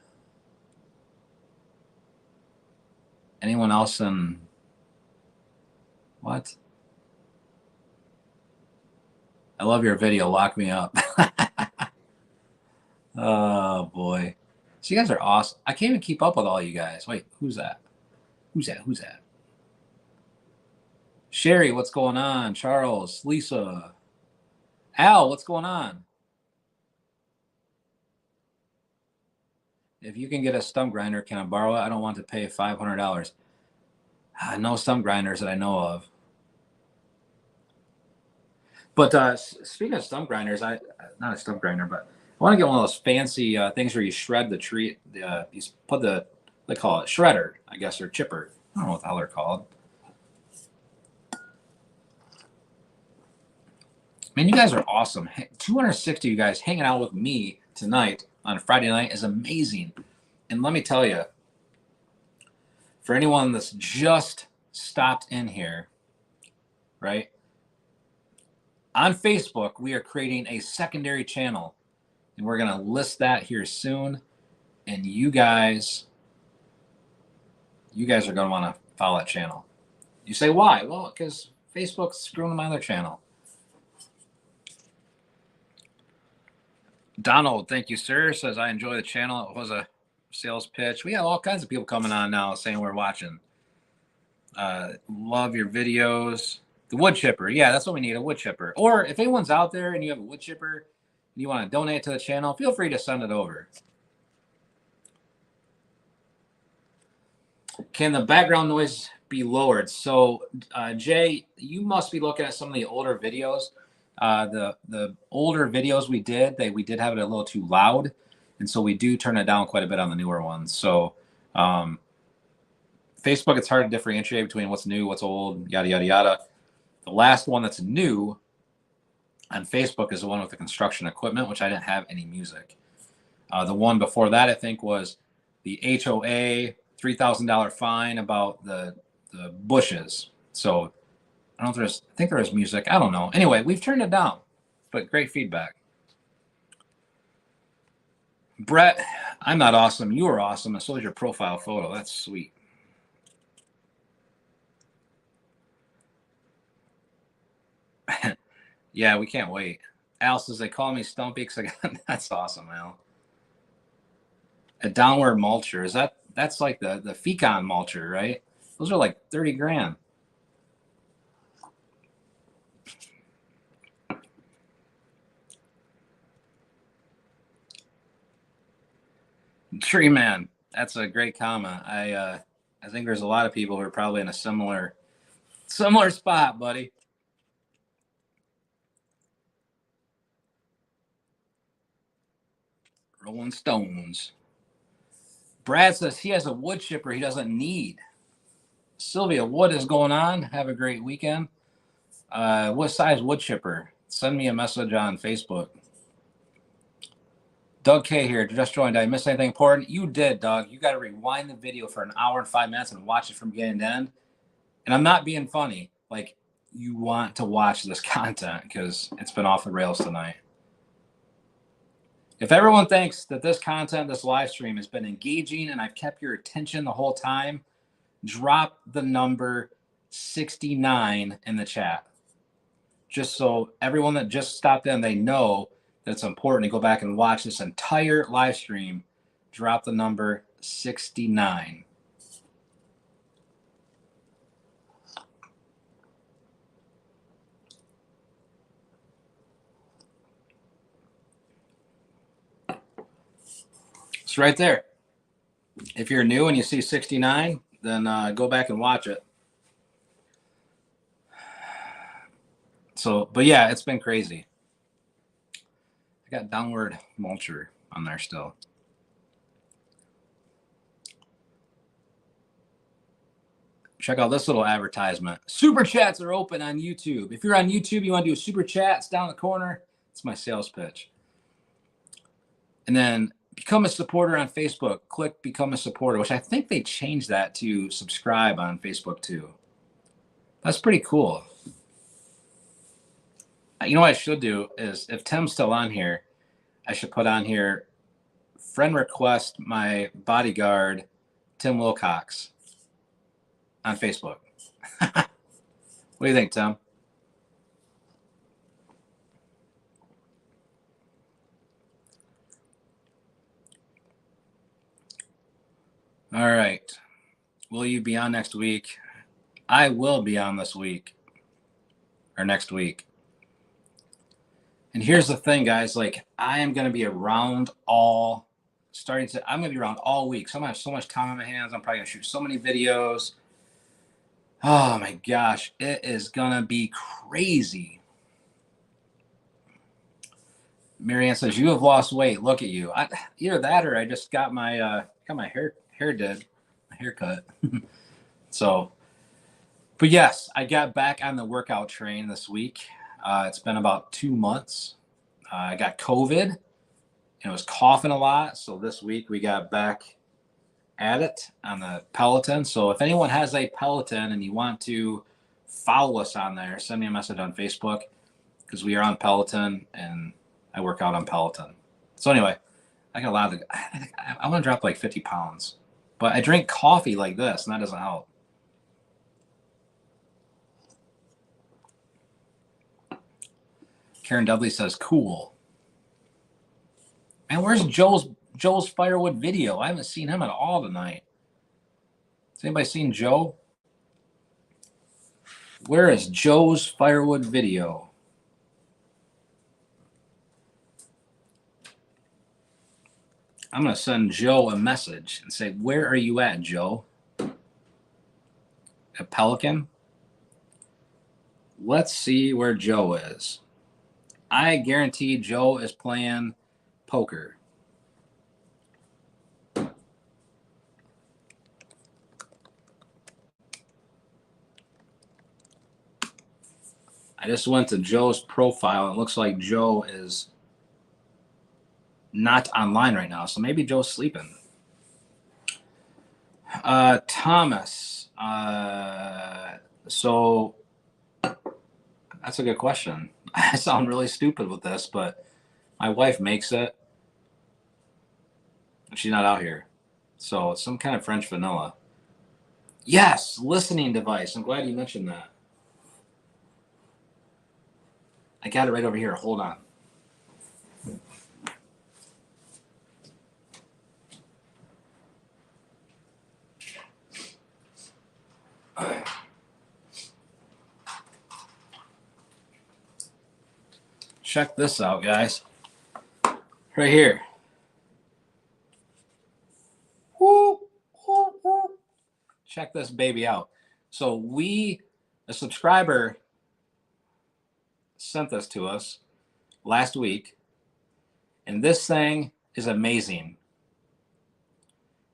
Anyone else in what? I love your video. Lock me up. Oh boy. So you guys are awesome. I can't even keep up with all you guys. Wait, who's that? Who's that? Sherry, what's going on? Charles, Lisa, Al, what's going on? If you can get a stump grinder, can I borrow it? I don't want to pay $500. No stump grinders that I know of. But speaking of stump grinders, not a stump grinder, but I want to get one of those fancy things where you shred the tree. You put they call it shredder, I guess, or chipper. I don't know what the hell they're called. Man, you guys are awesome. 260 of you guys hanging out with me tonight on Friday night is amazing. And let me tell you, for anyone that's just stopped in here, right? On Facebook, we are creating a secondary channel, and we're going to list that here soon. And you guys are going to want to follow that channel. You say, why? Well, because Facebook's screwing my other channel. Donald, thank you, sir. Says, I enjoy the channel. It was a sales pitch. We have all kinds of people coming on now saying we're watching. Love your videos. The wood chipper. Yeah, that's what we need, a wood chipper. Or if anyone's out there and you have a wood chipper and you want to donate to the channel, feel free to send it over. Can the background noise be lowered? So, Jay, you must be looking at some of the older videos. The older videos we did have it a little too loud, and so we do turn it down quite a bit on the newer ones. So Facebook, it's hard to differentiate between what's new, what's old, yada yada yada. The last one that's new on Facebook is the one with the construction equipment, which I didn't have any music. The one before that, I think, was the HOA $3,000 fine about the bushes. So I think there was music. I don't know. Anyway, we've turned it down, but great feedback. Brett, I'm not awesome. You are awesome. And so is your profile photo. That's sweet. Yeah, we can't wait. Al says they call me Stumpy because I got that's awesome, Al. A downward mulcher. That's like the Fecon mulcher, right? Those are like 30 grand. Tree man, that's a great comment. I think there's a lot of people who are probably in a similar spot, buddy. Rolling Stones. Brad says he has a wood chipper he doesn't need. Sylvia, what is going on? Have a great weekend. What size wood chipper? Send me a message on Facebook. Doug K here. Just joined. Did I miss anything important? You did, Doug. You got to rewind the video for an hour and 5 minutes and watch it from beginning to end. And I'm not being funny. Like, you want to watch this content because it's been off the rails tonight. If everyone thinks that this content, this live stream has been engaging and I've kept your attention the whole time, drop the number 69 in the chat. Just so everyone that just stopped in, they know that it's important to go back and watch this entire live stream. Drop the number 69. It's right there. If you're new and you see 69, then go back and watch it. So, but yeah, it's been crazy. I got downward mulcher on there still. Check out this little advertisement. Super chats are open on YouTube. If you're on YouTube, you want to do a super chat, it's down the corner. It's my sales pitch. And then become a supporter on Facebook. Click become a supporter, which I think they changed that to subscribe on Facebook too. That's pretty cool. You know what I should do is, if Tim's still on here, I should put on here, friend request my bodyguard, Tim Wilcox, on Facebook. What do you think, Tim? All right. Will you be on next week? I will be on this week or next week. And here's the thing, guys, like I am going to be around I'm going to be around all week. So I'm going to have so much time on my hands. I'm probably going to shoot so many videos. Oh my gosh, it is going to be crazy. Marianne says, you have lost weight. Look at you. Either that or I just got my haircut. So, but yes, I got back on the workout train this week. It's been about 2 months. I got COVID and was coughing a lot. So this week we got back at it on the Peloton. So if anyone has a Peloton and you want to follow us on there, send me a message on Facebook because we are on Peloton and I work out on Peloton. So anyway, I got a lot of, I want to drop like 50 pounds, but I drink coffee like this and that doesn't help. Karen Dudley says, cool. And where's Joe's firewood video? I haven't seen him at all tonight. Has anybody seen Joe? Where is Joe's firewood video? I'm going to send Joe a message and say, where are you at, Joe? At Pelican? Let's see where Joe is. I guarantee Joe is playing poker. I just went to Joe's profile. It looks like Joe is not online right now. So maybe Joe's sleeping. Thomas. So that's a good question. I sound really stupid with this, but my wife makes it. She's not out here. So it's some kind of French vanilla. Yes, listening device. I'm glad you mentioned that. I got it right over here. Hold on. Check this out, guys. Right here. Whoop, whoop, whoop. Check this baby out. So a subscriber sent this to us last week, and this thing is amazing.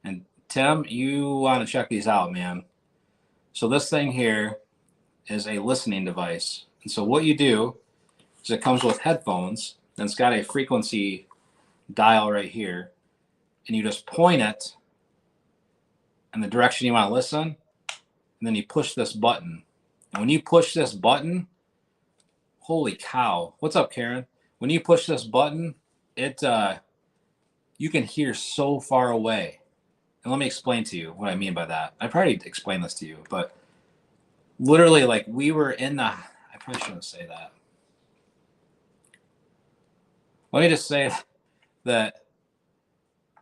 And Tim, you want to check these out, man. So this thing here is a listening device. And so what you do is it comes with headphones, and it's got a frequency dial right here, and you just point it in the direction you want to listen, and then you push this button. And when you push this button, holy cow. What's up, Karen? When you push this button, it you can hear so far away. And let me explain to you what I mean by that. I probably explained this to you, but literally, like, we were in the, I probably shouldn't say that. Let me just say that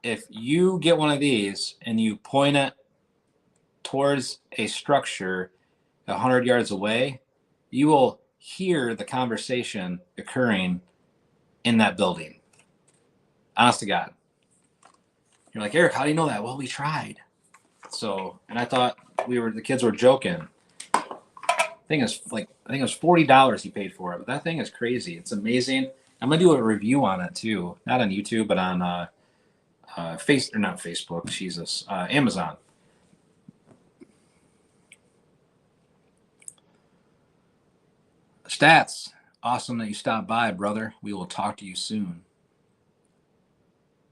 if you get one of these and you point it towards a structure 100 yards away, you will hear the conversation occurring in that building. Honest to God. You're like, Eric, how do you know that? Well, we tried. So, and I thought the kids were joking. Thing is, like, I think it was $40 he paid for it, but that thing is crazy. It's amazing. I'm gonna do a review on it too, not on YouTube, but on not Facebook, Jesus, Amazon. Stats, awesome that you stopped by, brother. We will talk to you soon.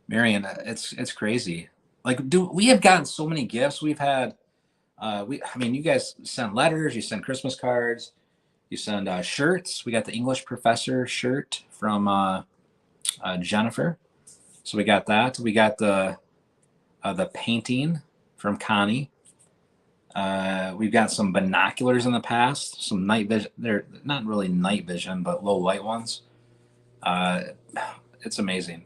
Marion, it's crazy. Like, we have gotten so many gifts. We've had, you guys send letters, you send Christmas cards, you send shirts. We got the English professor shirt from Jennifer. So we got that. We got the painting from Connie. We've got some binoculars in the past, some night vision. They're not really night vision, but low light ones. It's amazing.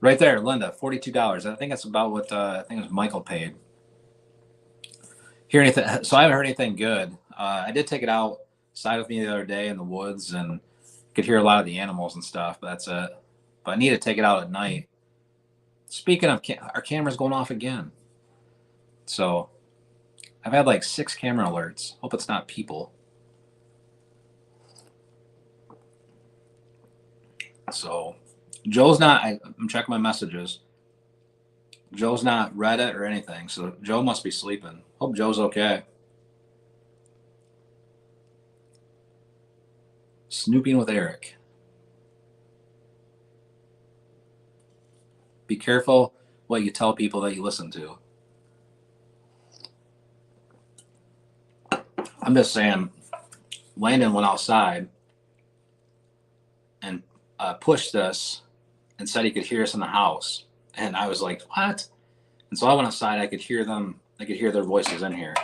Right there, Linda, $42. I think that's about what I think it was Michael paid. Hear anything? So I haven't heard anything good. I did take it outside with me the other day in the woods and could hear a lot of the animals and stuff, but that's it. But I need to take it out at night. Speaking of, our camera's going off again. So I've had like 6 camera alerts. Hope it's not people. So Joe's not, I'm checking my messages. Joe's not read it or anything. So Joe must be sleeping. Hope Joe's okay. Snooping with Eric. Be careful what you tell people that you listen to. I'm just saying, Landon went outside and pushed this and said he could hear us in the house. And I was like, what? And so I went outside. I could hear them. I could hear their voices in here.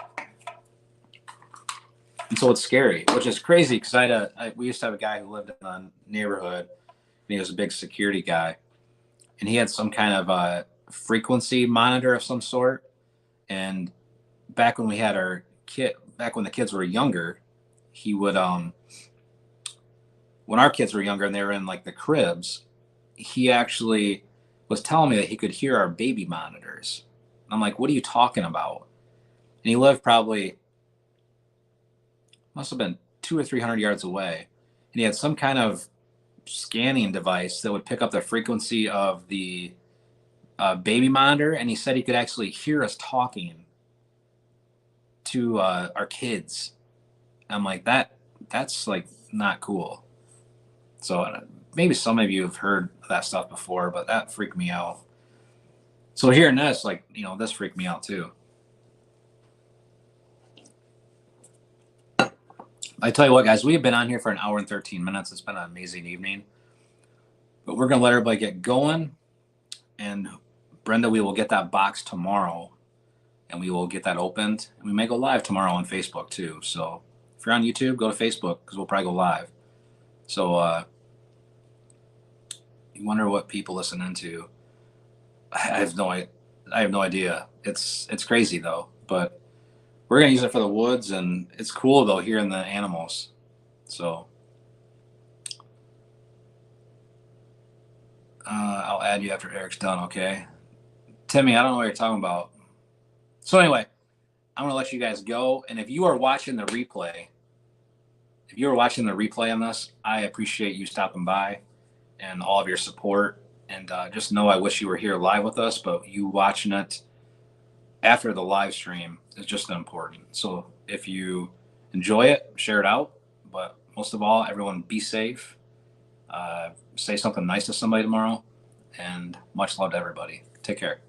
And so it's scary, which is crazy because we used to have a guy who lived in the neighborhood, and he was a big security guy. And he had some kind of a frequency monitor of some sort. And back when we had back when the kids were younger, he would, when our kids were younger and they were in like the cribs, he actually was telling me that he could hear our baby monitors. And I'm like, what are you talking about? And he lived probably, must have been 200 or 300 yards away. And he had some kind of scanning device that would pick up the frequency of the baby monitor. And he said he could actually hear us talking to our kids. And I'm like, that's like not cool. So maybe some of you have heard that stuff before, but that freaked me out. So hearing this, like, this freaked me out too. I tell you what, guys, we have been on here for 1 hour and 13 minutes. It's been an amazing evening. But we're going to let everybody get going. And Brenda, we will get that box tomorrow. And we will get that opened. And we may go live tomorrow on Facebook too. So if you're on YouTube, go to Facebook because we'll probably go live. So you wonder what people listen into. I have no idea. It's crazy though. But we're gonna use it for the woods, and it's cool though hearing the animals. So I'll add you after Eric's done, okay? Timmy, I don't know what you're talking about. So anyway, I'm gonna let you guys go. And if you are watching the replay, on this, I appreciate you stopping by and all of your support. And just know I wish you were here live with us, but you watching it after the live stream is just important. So if you enjoy it, share it out. But most of all, everyone be safe. Say something nice to somebody tomorrow, and much love to everybody. Take care.